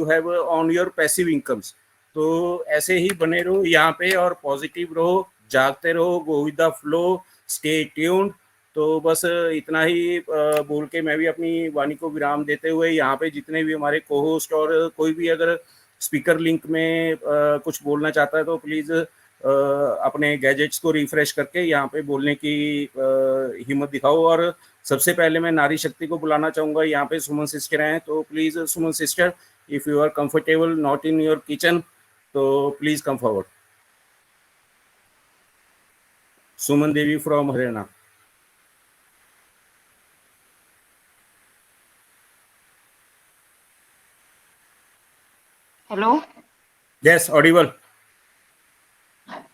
have on your passive incomes. तो ऐसे ही बने रहो यहाँ पे और पॉजिटिव रहो, जागते रहो, गो with the flow, stay tuned. तो बस इतना ही बोल के मैं भी अपनी वाणी को विराम देते हुए, यहाँ पे जितने भी हमारे को होस्ट और कोई भी अगर स्पीकर लिंक में कुछ बोलना चाहता है तो प्लीज़ अपने गैजेट्स को रिफ्रेश करके यहाँ पे बोलने की हिम्मत दिखाओ। और सबसे पहले मैं नारी शक्ति को बुलाना चाहूँगा, यहाँ पे सुमन सिस्टर हैं, तो please Suman sister, if you are comfortable not in your kitchen, तो please come forward. Suman Devi from Haryana. Hello, yes, audible.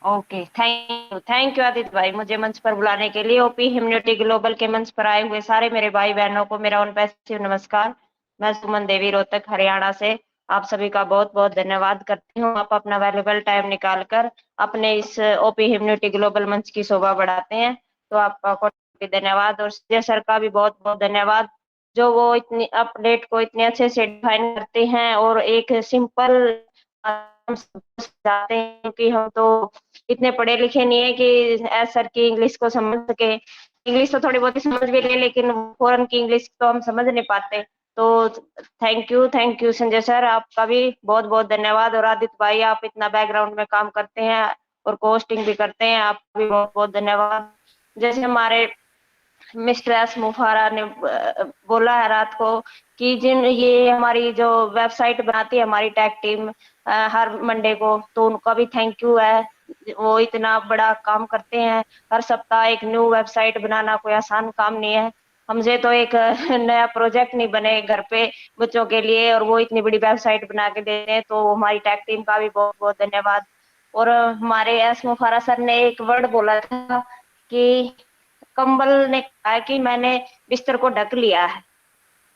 Okay, thank you Aditya भाई, मुझे मंच पर बुलाने के लिए। ओपी ह्यूमैनिटी ग्लोबल के मंच पर आए हुए सारे मेरे भाई बहनों को मेरा ऑन पैसिव नमस्कार। मैं सुमन देवी रोहतक हरियाणा से आप सभी का बहुत बहुत धन्यवाद करती हूँ। आप अपना वैल्यूएबल टाइम निकाल कर अपने इस ओपी ह्यूमैनिटी ग्लोबल मंच की शोभा बढ़ाते हैं। तो आपका कोटि धन्यवाद। और संजय सर का भी बहुत बहुत धन्यवाद, जो वो इतनी अपडेट को इतने अच्छे से डिफाइन करते हैं और एक सिंपल जाते हैं, क्योंकि हम तो इतने पढ़े लिखे नहीं है कि सर की इंग्लिश को समझ सके। इंग्लिश तो थोड़ी बहुत ही समझ भी ले, लेकिन फॉरेन की इंग्लिश तो हम समझ नहीं पाते। तो थैंक यू संजय सर, आपका भी बहुत बहुत धन्यवाद। और आदित्य भाई, आप इतना बैकग्राउंड में काम करते हैं और कोस्टिंग भी करते हैं, आपका भी बहुत बहुत धन्यवाद। जैसे हमारे मिस्टर एस मुफारा ने बोला है रात को कि जिन ये हमारी जो वेबसाइट बनाती है हमारी टैग टीम हर मंडे को, तो उनका भी थैंक यू है। वो इतना बड़ा काम करते हैं, हर सप्ताह एक न्यू वेबसाइट बनाना कोई आसान काम नहीं है। हमसे तो एक नया प्रोजेक्ट नहीं बने घर पे बच्चों के लिए, और वो इतनी बड़ी वेबसाइट बना के दे रहे हैं, तो हमारी टैग टीम का भी बहुत बहुत धन्यवाद। और हमारे एस मुफारा सर ने एक वर्ड बोला था कि कंबल ने कहा कि मैंने बिस्तर को ढक लिया है,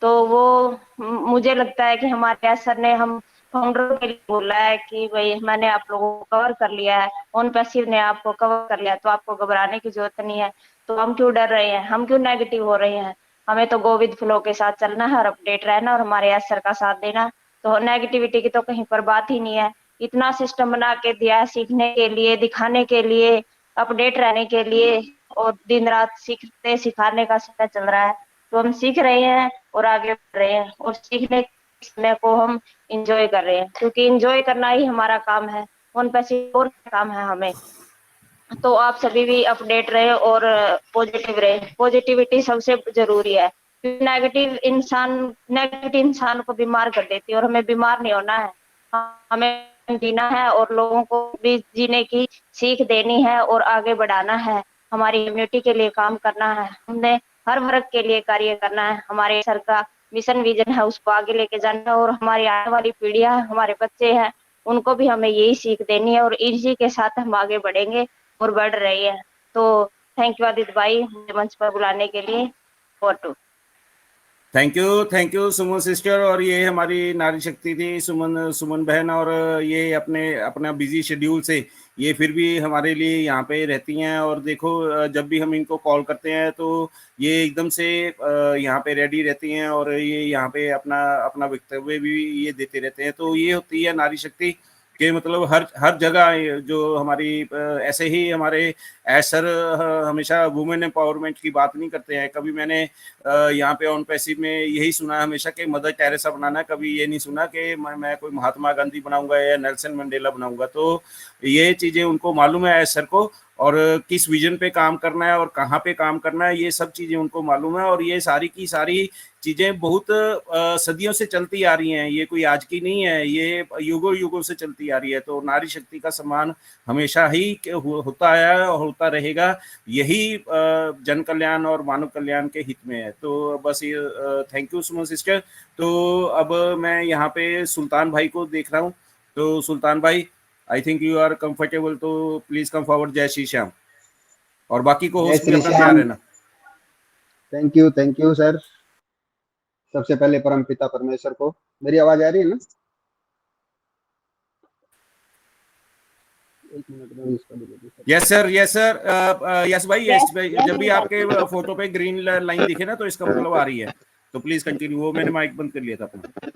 तो वो मुझे लगता है कि हमारे सर ने हम फाउंडर के लिए बोला है कि भाई मैंने आप लोगों को कवर कर लिया है, ऑन पैसिव ने आपको कवर कर लिया, तो आपको घबराने की जरूरत नहीं है। तो हम क्यों डर रहे हैं, हम क्यों नेगेटिव हो रहे हैं? हमें तो गो विद फ्लो के साथ चलना है और अपडेट रहना और हमारे सर का साथ देना। तो नेगेटिविटी की तो कहीं पर बात ही नहीं है। इतना सिस्टम बना के दिया है सीखने के लिए, दिखाने के लिए, अपडेट रहने के लिए, और दिन रात सीखते सिखाने का समय चल रहा है। तो हम सीख रहे हैं और आगे बढ़ रहे हैं, और सीखने के समय को हम इंजॉय कर रहे हैं, क्योंकि इंजॉय करना ही हमारा काम है, उन पैसे और काम है हमें। तो आप सभी भी अपडेट रहे और पॉजिटिव रहे। पॉजिटिविटी सबसे जरूरी है, नेगेटिव इंसान को बीमार कर देती है, और हमें बीमार नहीं होना है, हमें जीना है और लोगों को भी जीने की सीख देनी है और आगे बढ़ाना है। हमारी कम्युनिटी के लिए काम करना है, हमने हर वर्ग के लिए कार्य करना है। हमारे सर का मिशन विजन है, उसको आगे लेके जाना है, और हमारी आने वाली पीढ़ियां, हमारे बच्चे हैं, उनको भी हमें यही सीख देनी है, और इसी के साथ हम आगे बढ़ेंगे और बढ़ रही है। तो थैंक यू आदित्य भाई, मुझे मंच पर बुलाने के लिए। Thank you Suman sister. और ये हमारी नारी शक्ति थी सुमन बहन, और ये अपना बिजी शेड्यूल से ये फिर भी हमारे लिए यहाँ पे रहती हैं। और देखो, जब भी हम इनको कॉल करते हैं तो ये एकदम से यहाँ पे रेडी रहती हैं, और ये यहाँ पे अपना वक्तव्य भी ये देते रहते हैं। तो ये होती है नारी शक्ति कि मतलब हर जगह जो हमारी ऐसे ही हमारे एस सर हमेशा वुमेन एम्पावरमेंट की बात नहीं करते हैं। कभी मैंने यहाँ पे ऑन पैसिव में यही सुना है हमेशा कि मदर टेरेसा बनाना, कभी ये नहीं सुना कि मैं कोई महात्मा गांधी बनाऊंगा या नेल्सन मंडेला बनाऊंगा। तो ये चीजें उनको मालूम है एस सर को, और किस विजन पे काम करना है और कहाँ पे काम करना है, ये सब चीजें उनको मालूम है। और ये सारी की सारी चीजें बहुत सदियों से चलती आ रही हैं, ये कोई आज की नहीं है, ये युगों युगों से चलती आ रही है। तो नारी शक्ति का सम्मान हमेशा ही होता है और होता रहेगा, यही जन कल्याण और मानव कल्याण के हित में है। तो बस ये थैंक यू सुमन सिस्टर। तो अब मैं यहाँ पे सुल्तान भाई को देख रहा हूँ। तो सुल्तान भाई, I think you are comfortable, तो please come forward. Jai Shri Shyam. और बाकी को होस्ट भी अपना तैयार रहना। Thank you sir. सबसे पहले परम पिता परमेश्वर को, मेरी आवाज आ रही है ना? एक मिनट में इसको यस सर यस भाई, जब भी आपके फोटो पे ग्रीन लाइन दिखे ना तो इसका मतलब आ रही है। तो प्लीज कंटिन्यू। वो मैंने माइक बंद कर लिया था अपना।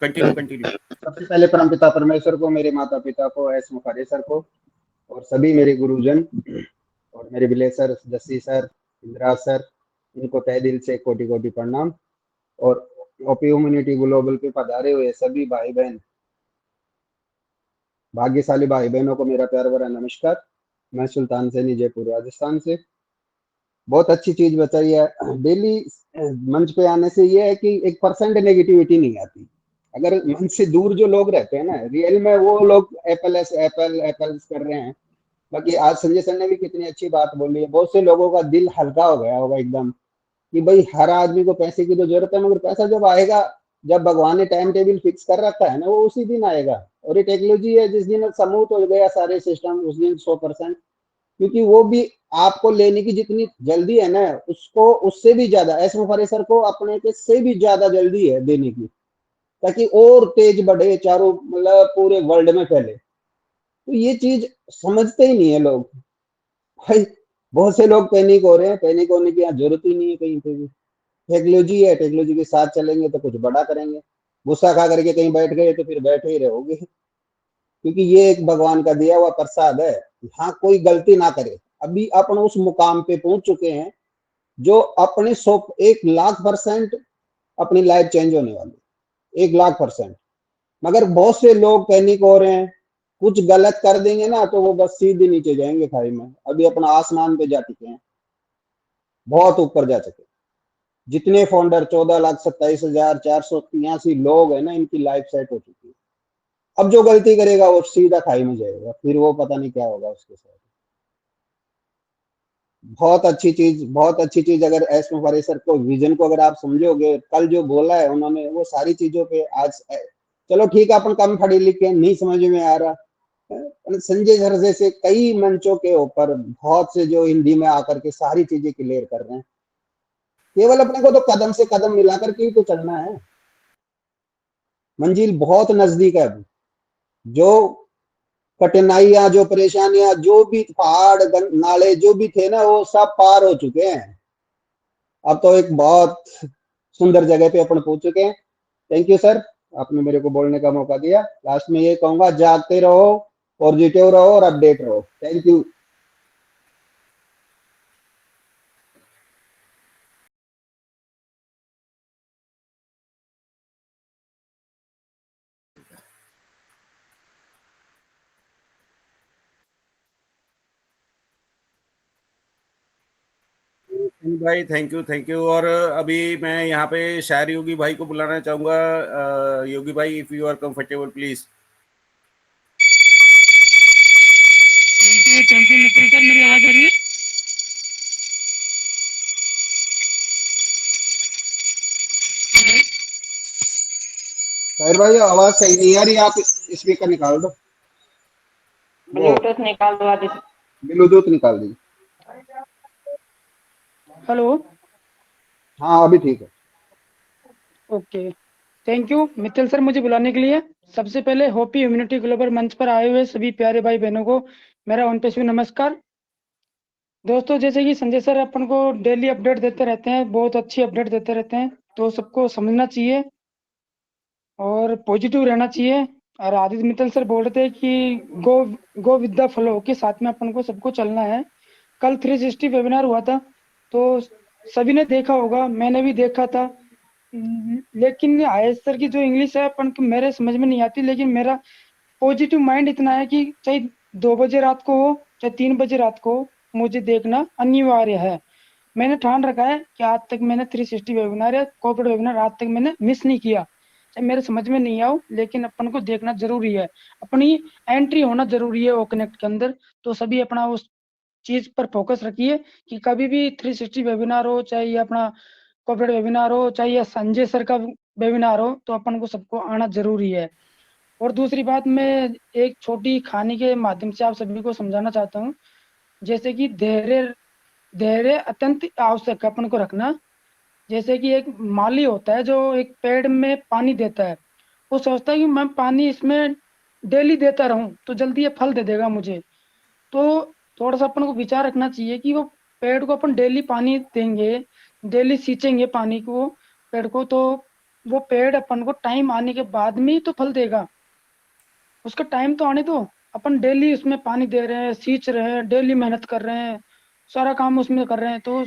कंटिन्यू। सबसे पहले परम पिता परमेश्वर को, मेरे माता पिता को, एस मुखारे सर को, और सभी मेरे गुरुजन और मेरे village sir, Jassi sir, Indira sir, इनको तहे दिल से कोटि कोटि प्रणाम। और ओपी ह्यूमैनिटी ग्लोबल पे पधारे हुए सभी भाई बहन, भाग्यशाली भाई बहनों को मेरा प्यार भरा नमस्कार। मैं सुल्तान सैनी, जयपुर राजस्थान से। बहुत अच्छी चीज बताई है। डेली मंच पे आने से ये है कि 1% नेगेटिविटी नहीं आती। अगर मंच से दूर जो लोग रहते हैं ना, रियल में वो लोग एप्पल कर रहे हैं। बाकी आज संजय सर ने भी कितनी अच्छी बात बोली है। बहुत से लोगों का दिल हल्का हो गया होगा एकदम कि भाई हर आदमी को पैसे की तो जरूरत है, मगर पैसा जब आएगा, जब भगवान ने टाइम टेबल फिक्स कर रखा है ना, वो उसी दिन आएगा। और ये टेक्नोलॉजी है, जिस दिन समूथ हो गया सारे सिस्टम उस दिन 100%, क्योंकि वो भी आपको लेने की जितनी जल्दी है ना, उसको उससे भी ज्यादा एस मुफारे सर को अपने के से भी ज्यादा जल्दी है देने की, ताकि और तेज बढ़े चारों, मतलब पूरे वर्ल्ड में फैले। तो ये चीज समझते ही नहीं है लोग। भाई बहुत से लोग पैनिक हो रहे हैं, पैनिक होने की यहाँ जरूरत ही नहीं है कहीं पे भी। टेक्नोलॉजी है, टेक्नोलॉजी के साथ चलेंगे तो कुछ बड़ा करेंगे। गुस्सा खा करके कहीं बैठ गए तो फिर बैठे ही रहोगे, क्योंकि ये एक भगवान का दिया हुआ प्रसाद है। हाँ, कोई गलती ना करे। अभी अपन उस मुकाम पे पहुंच चुके हैं जो अपने 1,00,000% अपनी लाइफ चेंज होने वाली, 1,00,000%। मगर बहुत से लोग पैनिक हो रहे हैं, कुछ गलत कर देंगे ना तो वो बस सीधे नीचे जाएंगे खाई में। अभी अपना आसमान पे जा चुके हैं, बहुत ऊपर जा चुके हैं। जितने फाउंडर 14,27,483 लोग हैं ना, इनकी लाइफ सेट हो चुकी है। अब जो गलती करेगा वो सीधा खाई में जाएगा, फिर वो पता नहीं क्या होगा उसके साथ। बहुत अच्छी चीज अगर एस्ट्रो फरेसर को विजन को अगर आप समझोगे, कल जो बोला है उन्होंने वो सारी चीजों पे आज, चलो ठीक है अपन कम पढ़े लिखे नहीं समझ में आ रहा, संजय सर जैसे कई मंचों के ऊपर बहुत से जो हिंदी में आकर के सारी चीजें क्लियर कर रहे हैं। केवल अपने को तो कदम से कदम मिलाकर के ही तो चलना है, मंजिल बहुत नजदीक है। अभी जो कठिनाइयां, जो परेशानियां, जो भी पहाड़ नाले जो भी थे ना, वो सब पार हो चुके हैं। अब तो एक बहुत सुंदर जगह पे अपन पहुंच चुके हैं। थैंक यू सर, आपने मेरे को बोलने का मौका दिया। लास्ट में ये कहूंगा, जागते रहो, पॉजिटिव रहो और अपडेट रहो। Thank you. भाई थैंक यू। और अभी मैं यहाँ पे शायर योगी भाई को बुलाना चाहूंगा। योगी भाई, if you are comfortable please. Thank you Mitra sir, मेरी आवाज आ रही है? साहिर भाई आवाज सही नहीं आ रही, आप स्पीकर निकाल दो, वो ब्लूटूथ निकाल दो आदित्य। ब्लूटूथ निकाल दीजिए। हेलो, हाँ अभी ठीक है। Okay. Thank you Mittal sir मुझे बुलाने के लिए। सबसे पहले होपी इम्यूनिटी ग्लोबल मंच पर आए हुए सभी प्यारे भाई बहनों को मेरा ओनपेशवी नमस्कार। दोस्तों, जैसे कि संजय सर अपन को डेली अपडेट देते रहते हैं, बहुत अच्छी अपडेट देते रहते हैं, तो सबको समझना चाहिए और पॉजिटिव रहना चाहिए। और आदित्य मित्तल सर बोल रहे थे कि गो विद द फ्लो के साथ में अपन को सबको चलना है। कल 360 वेबिनार हुआ था, तो सभी ने देखा होगा, मैंने भी देखा था। लेकिन आयेश सर की जो इंग्लिश है अपन को मेरे समझ में नहीं आती, लेकिन मेरा पॉजिटिव माइंड इतना है कि चाहे 2 बजे रात को हो चाहे 3 बजे रात को हो, मुझे देखना अनिवार्य है। मैंने ठान रखा है कि आज तक मैंने 360 वेबिनार या कॉर्पोरेट वेबिनार आज तक मैंने मिस नहीं किया, चाहे मेरे समझ में नहीं आओ, लेकिन अपन को देखना जरूरी है, अपनी एंट्री होना जरूरी है वो कनेक्ट के अंदर। तो सभी अपना उस चीज पर फोकस रखिए कि कभी भी 360 वेबिनार हो, चाहे ये अपना कॉर्पोरेट वेबिनार हो, चाहे ये संजय सर का वेबिनार हो, तो अपन को सबको आना जरूरी है। और दूसरी बात, मैं एक छोटी कहानी के माध्यम से आप सभी को समझाना चाहता हूँ। जैसे कि धैर्य अत्यंत आवश्यक है अपन को रखना। जैसे कि एक माली होता है जो एक पेड़ में पानी देता है, वो सोचता है कि मैं पानी इसमें डेली देता रहूं तो जल्दी ये फल दे देगा मुझे। तो थोड़ा सा अपन को विचार रखना चाहिए कि वो पेड़ को अपन डेली पानी देंगे, डेली सींचेंगे पानी को पेड़ को, तो वो पेड़ अपन को टाइम आने के बाद में ही तो फल देगा। उसका टाइम तो आने दो। अपन डेली उसमें पानी दे रहे हैं, सींच रहे हैं, डेली मेहनत कर रहे हैं, सारा काम उसमें कर रहे हैं, तो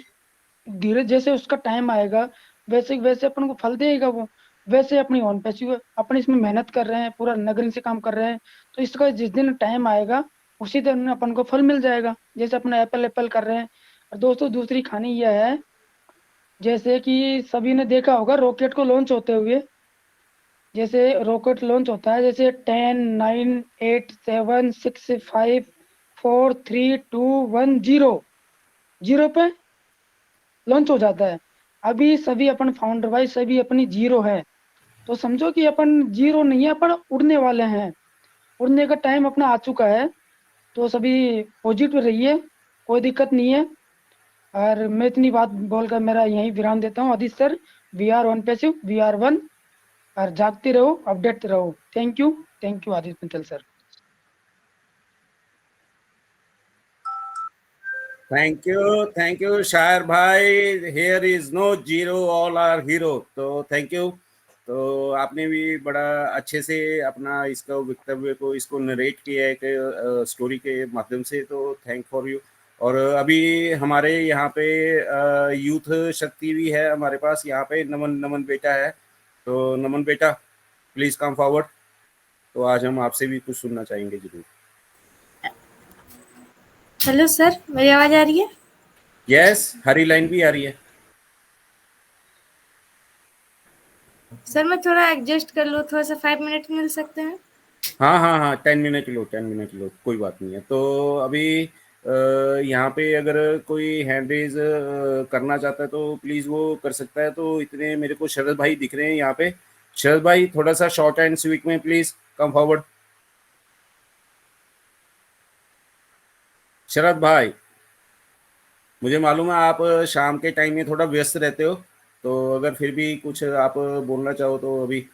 धीरे जैसे उसका टाइम आएगा वैसे वैसे अपन को फल देगा वो। वैसे अपनी ऑन पैसिव अपन इसमें मेहनत कर रहे हैं, पूरा नगरी से काम कर रहे हैं, तो इसका जिस दिन टाइम आएगा उसी दिन अपन को फल मिल जाएगा, जैसे अपन एप्पल एप्पल कर रहे हैं। और दोस्तों, दूसरी कहानी यह है, जैसे कि सभी ने देखा होगा रॉकेट को लॉन्च होते हुए, जैसे रॉकेट लॉन्च होता है, जैसे 10 9 8 7 6 5 4 3 2 1 0 जीरो पे लॉन्च हो जाता है। अभी सभी अपन फाउंडर भाई सभी अपनी जीरो है, तो समझो कि अपन जीरो नहीं है, अपन उड़ने वाले हैं, उड़ने का टाइम अपना आ चुका है। तो सभी पॉजिटिव रहिए, कोई दिक्कत नहीं है। और मैं इतनी बात बोलकर मेरा यहीं विराम देता हूँ। Aditya sir, we are on passive, we are one, और जागते रहो, अपडेट रहो। Thank you Aditya Mittal sir. Thank you शायर भाई, here is no zero, all are hero. तो थैंक यू। तो आपने भी बड़ा अच्छे से अपना इसका वक्तव्य को इसको नरेट किया है एक स्टोरी के माध्यम से, तो थैंक फॉर यू। और अभी हमारे यहाँ पे यूथ शक्ति भी है हमारे पास, यहाँ पे नमन बेटा है। तो नमन बेटा प्लीज कम फॉरवर्ड। तो आज हम आपसे भी कुछ सुनना चाहेंगे जरूर। हेलो सर, मेरी आवाज आ रही है? यस, हरी लाइन भी आ रही है। सर मैं थोड़ा एडजस्ट कर लूँ, थोड़ा सा 5 मिनट मिल सकते हैं? हाँ 10 मिनट लो, 10 मिनट लो, कोई बात नहीं है। तो अभी यहाँ पे अगर कोई हैंड रेज करना चाहता है तो प्लीज वो कर सकता है। तो इतने मेरे को शरद भाई दिख रहे हैं यहाँ पे। शरद भाई थोड़ा सा शॉर्ट एंड स्वीट में प्लीज कम फॉरवर्ड। शरद भाई, मुझे मालूम है आप शाम के टाइम में थोड़ा व्यस्त रहते हो, तो अगर फिर भी कुछ आप बोलना चाहो तो अभी।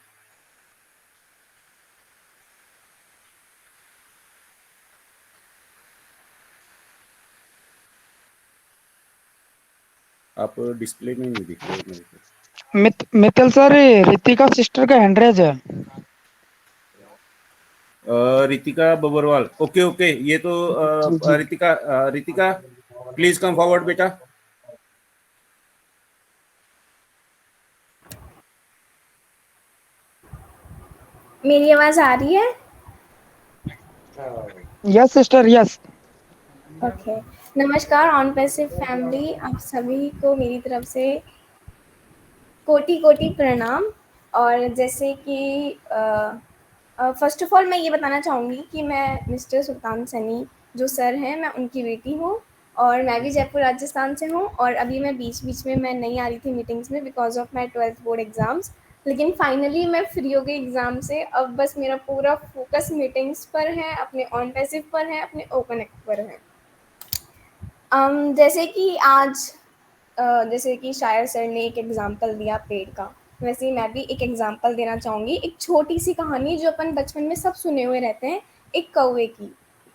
आप डिस्प्ले में नहीं दिख रहे मेरे को। मित्तल सर, रितिका सिस्टर का हैंडरेज है। रितिका बबरवाल, ओके ओके, ये तो जी। रितिका प्लीज कम फॉरवर्ड बेटा। मेरी आवाज आ रही है? Yes sister, yes. ओके। नमस्कार ऑन पैसिव फैमिली, आप सभी को मेरी तरफ से कोटि कोटि प्रणाम। और जैसे कि फर्स्ट ऑफ ऑल मैं ये बताना चाहूँगी कि मैं मिस्टर सुल्तान सनी जो सर हैं, मैं उनकी बेटी हूँ और मैं भी जयपुर राजस्थान से हूँ। और अभी मैं बीच बीच में मैं नहीं आ रही थी मीटिंग्स में because of my 12th board exams, लेकिन फाइनली मैं फ्री हो गई एग्ज़ाम से। अब बस मेरा पूरा फोकस मीटिंग्स पर है, अपने ऑन पैसिव पर है, अपने ओपन एक्ट पर है। जैसे कि आज जैसे कि शायर सर ने एक एग्जाम्पल दिया पेड़ का, वैसे ही मैं भी एक एग्जाम्पल देना चाहूँगी। एक छोटी सी कहानी जो अपन बचपन में सब सुने हुए रहते हैं, एक कौवे की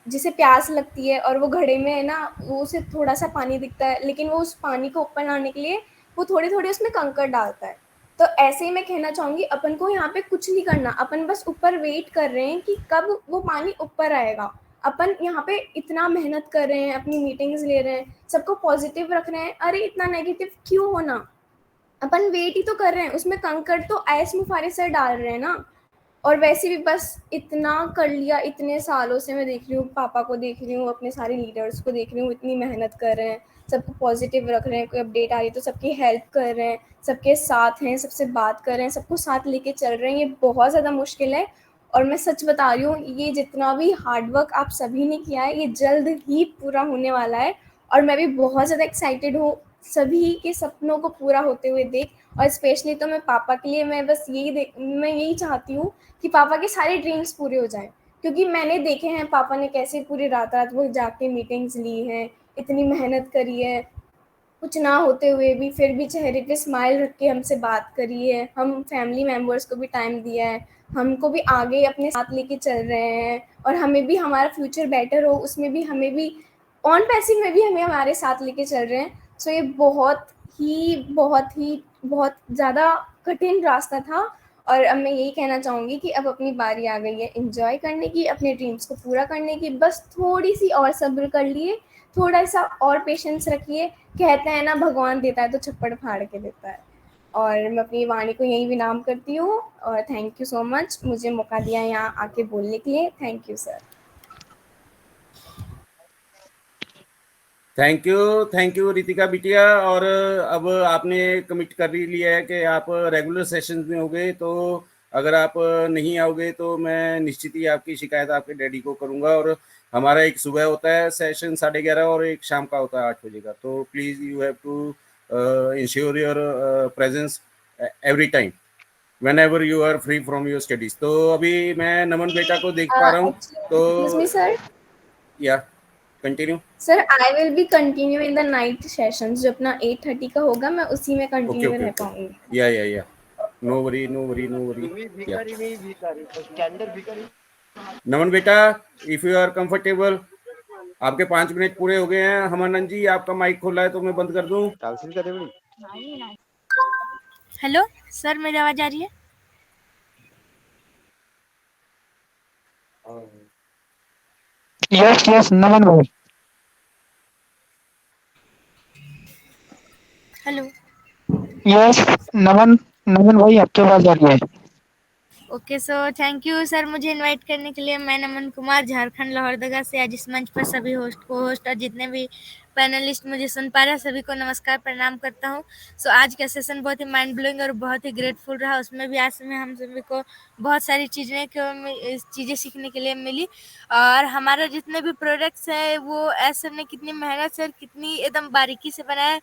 जिसे प्यास लगती है और वो घड़े में है ना, वो उसे थोड़ा सा पानी दिखता है, लेकिन वो उस पानी को ऊपर लाने के लिए वो थोड़े थोड़े उसमें कंकड़ डालता है। तो ऐसे ही मैं कहना चाहूँगी, अपन को यहाँ पे कुछ नहीं करना, अपन बस ऊपर वेट कर रहे हैं कि कब वो पानी ऊपर आएगा। अपन यहाँ पे इतना मेहनत कर रहे हैं, अपनी मीटिंग्स ले रहे हैं, सबको पॉजिटिव रख रहे हैं, अरे इतना नेगेटिव क्यों होना। अपन वेट ही तो कर रहे हैं, उसमें कंकड़ तो ऐस मुफारे सर डाल रहे हैं ना। और वैसे भी बस इतना कर लिया, इतने सालों से मैं देख रही हूँ, पापा को देख रही हूँ, अपने सारे लीडर्स को देख रही हूँ, इतनी मेहनत कर रहे हैं, सबको पॉजिटिव रख रहे हैं, कोई अपडेट आ रही है तो सबकी हेल्प कर रहे हैं, सबके साथ हैं, सबसे बात कर रहे हैं, सबको साथ लेके चल रहे हैं। ये बहुत ज़्यादा मुश्किल है और मैं सच बता रही हूँ, ये जितना भी हार्डवर्क आप सभी ने किया है ये जल्द ही पूरा होने वाला है। और मैं भी बहुत ज़्यादा एक्साइटेड हूँ सभी के सपनों को पूरा होते हुए देख। और स्पेशली तो मैं पापा के लिए मैं बस मैं यही चाहती हूँ कि पापा के सारे ड्रीम्स पूरे हो जाएं, क्योंकि मैंने देखे हैं पापा ने कैसे पूरी रात रात वो जाके मीटिंग्स ली हैं, इतनी मेहनत करी है, कुछ ना होते हुए भी फिर भी चेहरे पे स्माइल रख के हमसे बात करी है, हम फैमिली मेम्बर्स को भी टाइम दिया है, हमको भी आगे अपने साथ लेके चल रहे हैं और हमें भी हमारा फ्यूचर बेटर हो उसमें भी हमें भी ऑन पैसिव में भी हमें हमारे साथ लेके चल रहे हैं। सो ये बहुत ज़्यादा कठिन रास्ता था और अब मैं यही कहना चाहूँगी कि अब अपनी बारी आ गई है एंजॉय करने की, अपने ड्रीम्स को पूरा करने की। बस थोड़ी सी और सब्र कर लिए, थोड़ा सा और पेशेंस रखिए। कहते हैं ना, भगवान देता है तो छप्पड़ फाड़ के देता है। और मैं अपनी वाणी को यही विराम करती हूँ और थैंक यू सो मच मुझे मौका दिया यहाँ आके बोलने के लिए। Thank you sir. Thank you Ritika बिटिया। और अब आपने कमिट कर ही लिया है कि आप रेगुलर सेशंस में होगे, तो अगर आप नहीं आओगे तो मैं निश्चित ही आपकी शिकायत आपके डैडी को करूंगा। और हमारा एक सुबह होता है सेशन 11:30 और एक शाम का होता है 8 बजे का। तो please you have to ensure your presence every time whenever you are free from your studies। तो अभी मैं नमन बेटा को देख पा रहा हूँ, एक्सक्यूज मी तो सर। या continue. Sir I will be continue in the night sessions, जो अपना 8:30 का होगा मैं उसी में ओके कंटिन्यू ओके रह ओके, पाऊंगी। या no worry no worry no worry. Naman बेटा, इफ यू आर कंफर्टेबल आपके 5 मिनट पूरे हो गए हैं। हमानंद जी, आपका माइक खोला है तो मैं बंद कर दूं? हेलो सर, मेरी आवाज आ रही है? यस यस नमन भाई। हेलो। यस नमन नमन भाई, आपकी आवाज आ रही है। Okay, so thank you sir मुझे इनवाइट करने के लिए। मैं नमन कुमार, झारखंड लोहरदगा से आज इस मंच पर सभी होस्ट और जितने भी पैनलिस्ट मुझे सुन पा रहे हैं सभी को नमस्कार प्रणाम करता हूँ। सो आज का सेशन बहुत ही माइंड ब्लोइंग और बहुत ही ग्रेटफुल रहा। उसमें भी आज में हम सभी को बहुत सारी चीज़ें सीखने के लिए मिली। और हमारा जितने भी प्रोडक्ट्स हैं वो ऐसे ने कितनी मेहनत से और कितनी एकदम बारीकी से बनाया है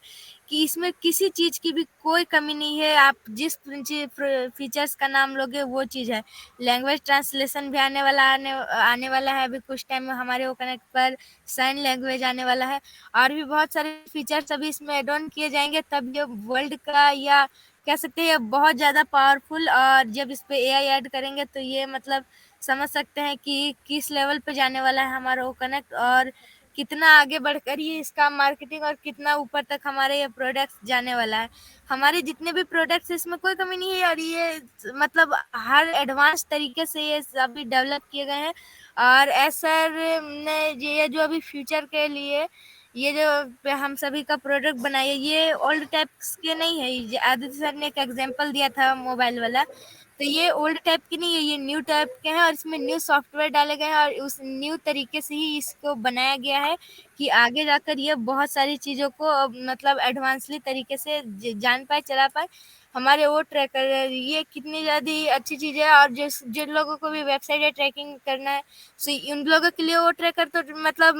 कि इसमें किसी चीज़ की भी कोई कमी नहीं है। आप जिस फीचर्स का नाम लोगे वो चीज़ है। लैंग्वेज ट्रांसलेशन भी आने वाला है अभी कुछ टाइम में हमारे वो कनेक्ट पर। साइन लैंग्वेज आने वाला है और भी बहुत सारे फीचर्स अभी इसमें एड ऑन किए जाएंगे, तब ये वर्ल्ड का या कह सकते हैं ये बहुत ज़्यादा पावरफुल। और जब इस पे एआई ऐड करेंगे तो ये मतलब समझ सकते हैं कि किस लेवल पे जाने वाला है हमारा वो कनेक्ट और कितना आगे बढ़कर ये इसका मार्केटिंग और कितना ऊपर तक हमारे ये प्रोडक्ट्स जाने वाला है। हमारे जितने भी प्रोडक्ट्स इसमें कोई कमी नहीं है और ये मतलब हर एडवांस तरीके से ये अभी डेवलप किए गए हैं। और सर ने ये जो अभी फ्यूचर के लिए ये जो हम सभी का प्रोडक्ट बनाए ये ओल्ड टाइप्स के नहीं है। ये आदित्य सर ने एक एग्जांपल दिया था मोबाइल वाला, तो ये ओल्ड टाइप के नहीं है, ये न्यू टाइप के हैं और इसमें न्यू सॉफ्टवेयर डाले गए हैं और उस न्यू तरीके से ही इसको बनाया गया है कि आगे जाकर ये बहुत सारी चीज़ों को मतलब एडवांसली तरीके से जान पाए चला पाए। हमारे वो ट्रैकर ये कितनी ज़्यादा अच्छी चीज़ है। और जिन लोगों को भी वेबसाइट या ट्रैकिंग करना है सो उन लोगों के लिए वो ट्रैकर तो मतलब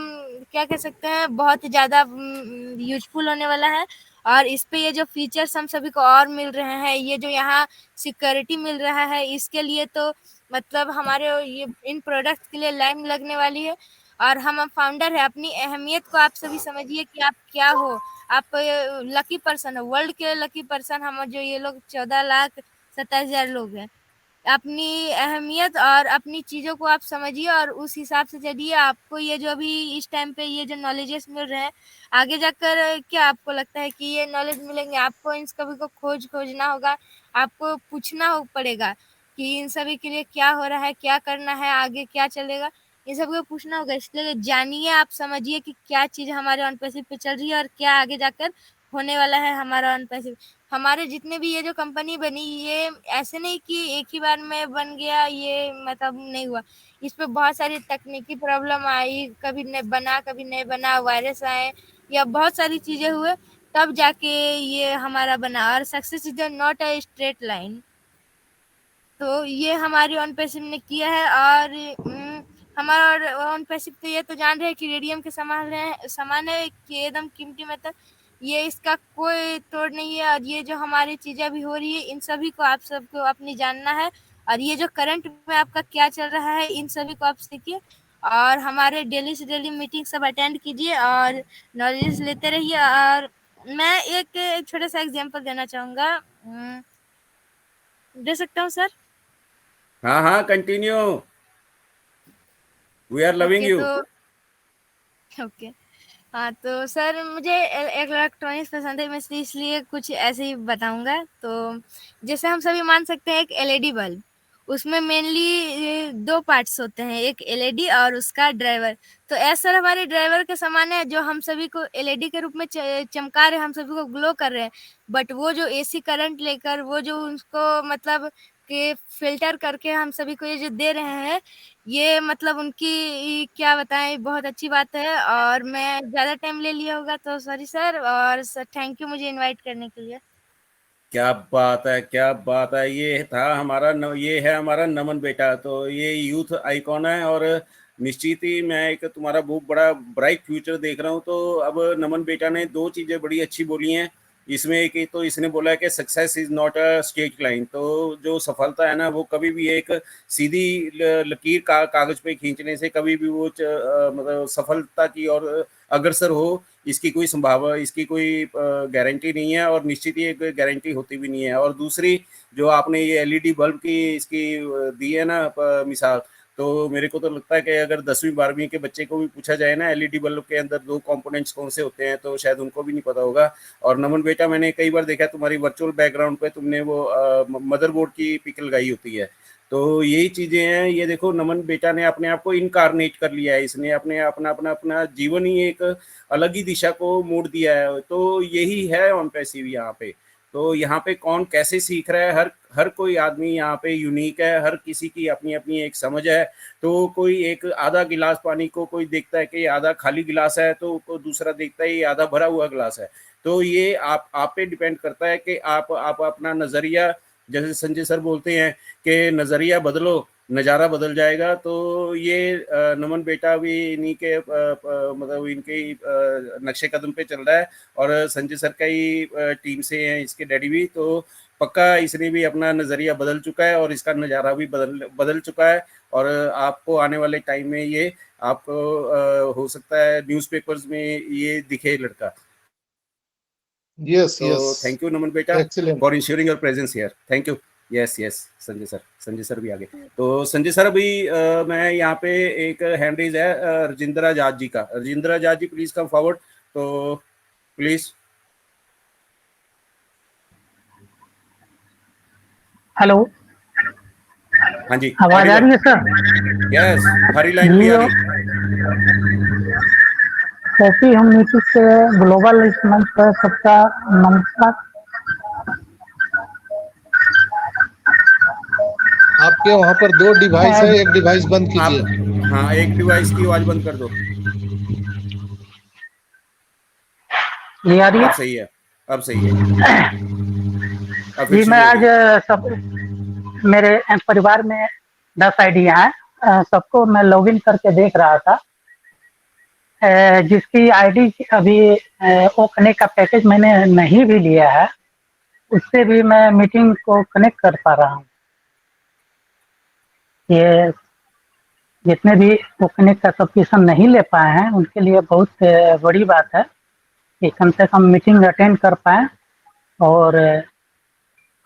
क्या कह सकते हैं बहुत ज़्यादा यूजफुल होने वाला है। और इस पे ये जो फीचर्स हम सभी को और मिल रहे हैं, ये जो यहाँ सिक्योरिटी मिल रहा है, इसके लिए तो मतलब हमारे ये इन प्रोडक्ट्स के लिए लाइन लगने वाली है। और हम फाउंडर है, अपनी अहमियत को आप सभी समझिए कि आप क्या हो। आप लकी पर्सन हो, वर्ल्ड के लकी पर्सन हम जो ये लोग 14,27,000 लोग हैं। अपनी अहमियत और अपनी चीज़ों को आप समझिए और उस हिसाब से चलिए। आपको ये जो अभी इस टाइम पे ये जो नॉलेजेस मिल रहे हैं आगे जाकर क्या आपको लगता है कि ये नॉलेज मिलेंगे? आपको इन सभी को खोजना होगा, आपको पूछना पड़ेगा कि इन सभी के लिए क्या हो रहा है, क्या करना है, आगे क्या चलेगा, ये सब को पूछना होगा। इसलिए जानिए, आप समझिए कि क्या चीज़ हमारे ऑन पैसिव पे चल रही है और क्या आगे जाकर होने वाला है हमारा ऑन पैसिव। हमारे जितने भी ये जो कंपनी बनी ये ऐसे नहीं कि एक ही बार में बन गया, ये मतलब नहीं हुआ। इस पे बहुत सारी तकनीकी प्रॉब्लम आई, कभी नहीं बना, वायरस आए या बहुत सारी चीज़ें हुए तब जाके ये हमारा बना। और success is not a straight line. तो ये हमारी ऑन पैसिव ने किया है। और हमारा ऑन पैसिव तो ये तो जान रहे हैं कि रेडियम के समान है कि एकदम कीमती मतलब ये इसका कोई तोड़ नहीं है। और ये जो हमारी चीज़ें अभी हो रही है इन सभी को आप सबको अपनी जानना है। और ये जो करंट में आपका क्या चल रहा है इन सभी को आप सीखिए और हमारे डेली से डेली मीटिंग सब अटेंड कीजिए और नॉलेज लेते रहिए। और मैं एक छोटा सा एग्जांपल देना चाहूँगा, दे सकता हूँ सर? हाँ हाँ, continue, we are loving okay you. तो ओके हाँ, तो सर मुझे इलेक्ट्रॉनिक्स पसंद है, मैं इसलिए कुछ ऐसे ही बताऊंगा। तो जैसे हम सभी मान सकते हैं एक एलईडी बल्ब, उसमें मेनली दो पार्ट्स होते हैं, एक एलईडी और उसका ड्राइवर। तो ऐसा सर हमारे ड्राइवर के समान है जो हम सभी को एलईडी के रूप में चमका रहे हैं, हम सभी को ग्लो कर रहे हैं। बट वो जो एसी करंट लेकर वो जो उसको मतलब के फिल्टर करके हम सभी को ये जो दे रहे हैं ये मतलब उनकी क्या बताएं बहुत अच्छी बात है। और मैं ज़्यादा टाइम ले लिया होगा तो सॉरी सर। और सर थैंक यू मुझे इनवाइट करने के लिए। क्या बात है, क्या बात है। ये था हमारा ये है हमारा नमन बेटा। तो ये यूथ आइकॉन है और निश्चित ही मैं एक तुम्हारा बहुत बड़ा ब्राइट फ्यूचर देख रहा हूँ। तो अब नमन बेटा ने दो चीज़ें बड़ी अच्छी बोली हैं इसमें। एक तो इसने बोला है कि success is not a straight line. तो जो सफलता है ना वो कभी भी एक सीधी लकीर कागज पे खींचने से कभी भी वो मतलब सफलता की ओर अग्रसर हो इसकी कोई संभावना, इसकी कोई गारंटी नहीं है और निश्चित ही एक गारंटी होती भी नहीं है। और दूसरी जो आपने ये एलईडी बल्ब की इसकी दी है ना मिसाल, तो मेरे को तो लगता है कि अगर 10वीं 12वीं के बच्चे को भी पूछा जाए ना एलईडी बल्ब के अंदर 2 कंपोनेंट्स कौन से होते हैं, तो शायद उनको भी नहीं पता होगा। और नमन बेटा, मैंने कई बार देखा तुम्हारी वर्चुअल बैकग्राउंड पे तुमने वो मदरबोर्ड की पिक लगाई होती है। तो यही चीजें हैं। ये देखो, नमन बेटा ने अपने आप को इनकारनेट कर लिया है, इसने अपने अपना अपना अपना जीवन ही एक अलग ही दिशा को मोड़ दिया है। तो यही है ऑन पैसिव यहाँ पे। तो यहाँ पे कौन कैसे सीख रहा है, हर कोई आदमी यहाँ पे यूनिक है, हर किसी की अपनी अपनी एक समझ है। तो कोई एक आधा गिलास पानी को कोई देखता है कि आधा खाली गिलास है, तो दूसरा देखता है ये आधा भरा हुआ गिलास है। तो ये आप पे डिपेंड करता है कि आप अपना नजरिया, जैसे संजय सर बोलते हैं कि नजरिया बदलो नज़ारा बदल जाएगा। तो ये नमन बेटा भी इन्हीं के मतलब इनके नक्शे कदम पे चल रहा है, और संजय सर का ही टीम से हैं इसके डैडी भी। तो पक्का इसने भी अपना नज़रिया बदल चुका है और इसका नज़ारा भी बदल चुका है। और आपको आने वाले टाइम में ये आपको हो सकता है न्यूज़पेपर्स में ये दिखे लड़का। यस तो यस, थैंक यू नमन बेटा excellent. For ensuring your presence here. Thank you. Yes yes Sanjay sir भी आगे। तो संजय सर अभी मैं यहाँ पे एक हैंड रेज है राजेंद्र आजाद जी का। Rajendra Azad ji please come forward. तो प्लीज। हेलो, हाँ जी, आवाज आ रही है सर? यस, हरी लाइन भी आ रही। कॉफी हम नीति से ग्लोबल इस मंच पर सबका नमस्कार। आपके वहाँ पर 2 डिवाइस है, एक डिवाइस बंद कीजिए। हाँ, एक डिवाइस की आवाज बंद कर दो। ये आ रही है? अब सही है, अब सही है। जी, मैं आज सब मेरे परिवार में 10 आइडिया हैं, सबको मैं लॉगिन करके देख रहा था। जिसकी आईडी अभी वो कनेक्ट का पैकेज मैंने नहीं भी लिया है, उससे भी मैं मीटिंग को कनेक्ट कर पा रहा हूँ। ये जितने भी वो कनेक्ट का सब्सक्रिप्शन नहीं ले पाए हैं उनके लिए बहुत बड़ी बात है कि कम से कम मीटिंग अटेंड कर पाए और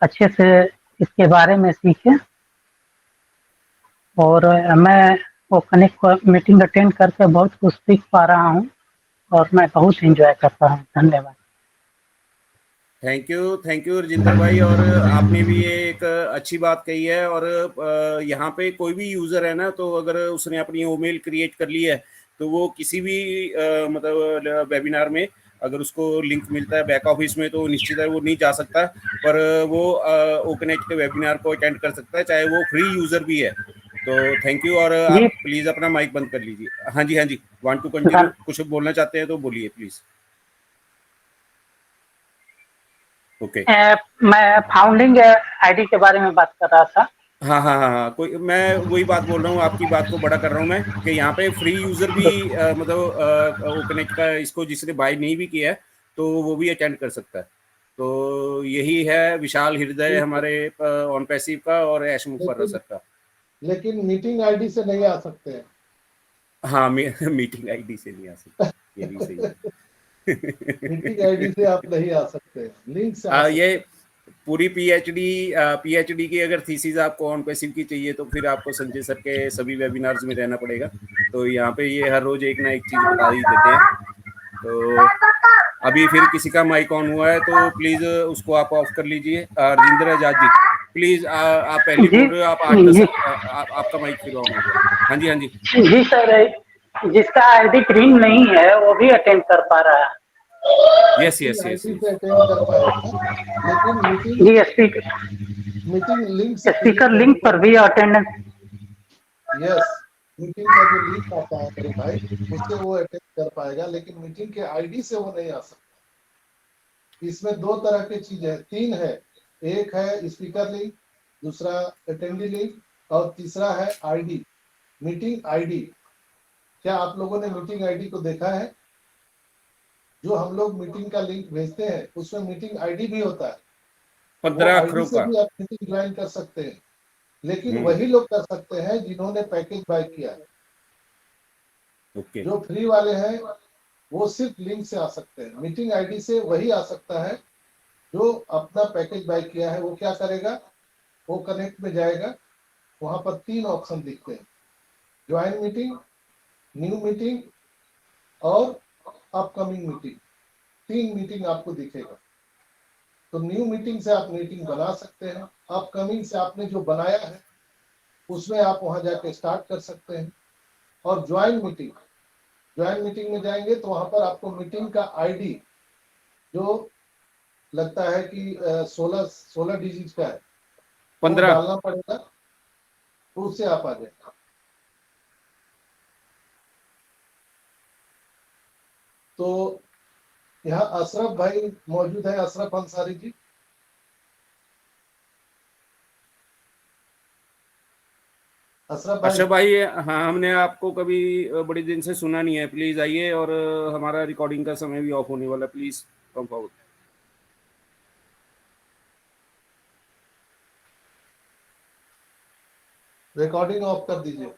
अच्छे से इसके बारे में सीखें। और मैं वो कनेक्ट मीटिंग अटेंड करके बहुत कुछ सीख पा रहा हूँ और मैं बहुत एंजॉय कर रहा हूँ। धन्यवाद। थैंक यू राजेंद्र भाई। और आपने भी ये एक अच्छी बात कही है। और यहाँ पे कोई भी यूजर है ना, तो अगर उसने अपनी ईमेल क्रिएट कर ली है तो वो किसी भी मतलब वेबिनार में अगर उसको लिंक मिलता है बैक ऑफिस में, तो निश्चित है वो नहीं जा सकता, पर वो ओकनेक्ट के वेबिनार को अटेंड कर सकता है, चाहे वो फ्री यूजर भी है। तो थैंक यू। और आप प्लीज अपना माइक बंद कर लीजिए। हाँ जी, वांट टू कंटिन्यू, कुछ बोलना चाहते हैं तो बोलिए प्लीज। ओके। मैं फाउंडिंग आईडी के बारे में बात कर रहा था। हाँ, कोई मैं वही बात बोल रहा हूँ, आपकी बात को बड़ा कर रहा हूँ मैं कि यहाँ पे फ्री यूजर भी मतलब कनेक्ट का इसको जिसने बाय नहीं भी किया है तो वो भी अटेंड कर सकता है। तो यही है विशाल हृदय हमारे ऑन पैसिव का और ऐशमुख फर्रा सर का। लेकिन मीटिंग आईडी से नहीं आ सकते हैं। हाँ, मीटिंग आईडी से नहीं आ सकते, ये भी सही है। मीटिंग आईडी से आप नहीं आ सकते, लिंक से आ सकते। ये पूरी पीएचडी की अगर थीसिस आपको ऑन पैसिव की चाहिए तो फिर आपको संजय सर के सभी वेबिनार्स में रहना पड़ेगा। तो यहाँ पे ये हर रोज एक ना एक चीज बता ही देते हैं। तो अभी फिर किसी का माइक ऑन हुआ है तो प्लीज उसको आप ऑफ कर लीजिए। राजेंद्र आजाद जी प्लीज, आप पहले बोल रहे हो, आप 8-10 आपका माइक फिर ऑन हो गया। हाँ जी जी सर, जिसका आईडी ग्रीन नहीं है वो भी अटेंड कर पा रहा है। यस लेकिन मीटिंग लिंक स्पीकर लिंक पर भी अटेंडेंस। यस, मीटिंग का जो लिंक आता है मेरे भाई, उससे वो अटेंड कर पाएगा, लेकिन मीटिंग के आईडी से वो नहीं आ सकता। इसमें 2 तरह की चीजें हैं, 3 है। एक है स्पीकर लिंक, दूसरा अटेंडी लिंक और तीसरा है आईडी, मीटिंग आईडी। क्या आप लोगों ने मीटिंग आईडी को देखा है? जो हम लोग मीटिंग का लिंक भेजते हैं उसमें मीटिंग आईडी भी होता है। 15 अक्षरों का भी आप मीटिंग ज्वाइन कर सकते हैं, लेकिन वही लोग कर सकते हैं जिन्होंने पैकेज बाय किया है। जो फ्री वाले हैं वो सिर्फ लिंक से आ सकते हैं। मीटिंग आईडी से वही आ सकता है जो अपना पैकेज बाय किया है। वो क्या करेगा, वो कनेक्ट में जाएगा, वहां पर 3 ऑप्शन दिखते हैं। ज्वाइन मीटिंग, न्यू मीटिंग और अपकमिंग मीटिंग, 3 मीटिंग आपको दिखेगा। तो न्यू मीटिंग से आप मीटिंग बना सकते हैं, अपकमिंग से आपने जो बनाया है उसमें आप वहां जाके स्टार्ट कर सकते हैं। और ज्वाइन मीटिंग में जाएंगे तो वहां पर आपको मीटिंग का आईडी जो लगता है कि 16 डिजिट का है, वो 15 डालना पड़ेगा, तो उससे आप आ जाएंगे। तो यहाँ अशरफ भाई मौजूद है, अशरफ अंसारी जी। अशरफ भाई, हाँ, हमने आपको कभी बड़े दिन से सुना नहीं है, प्लीज आइए। और हमारा रिकॉर्डिंग का समय भी ऑफ होने वाला, please come forward. Recording of कर दीजिए।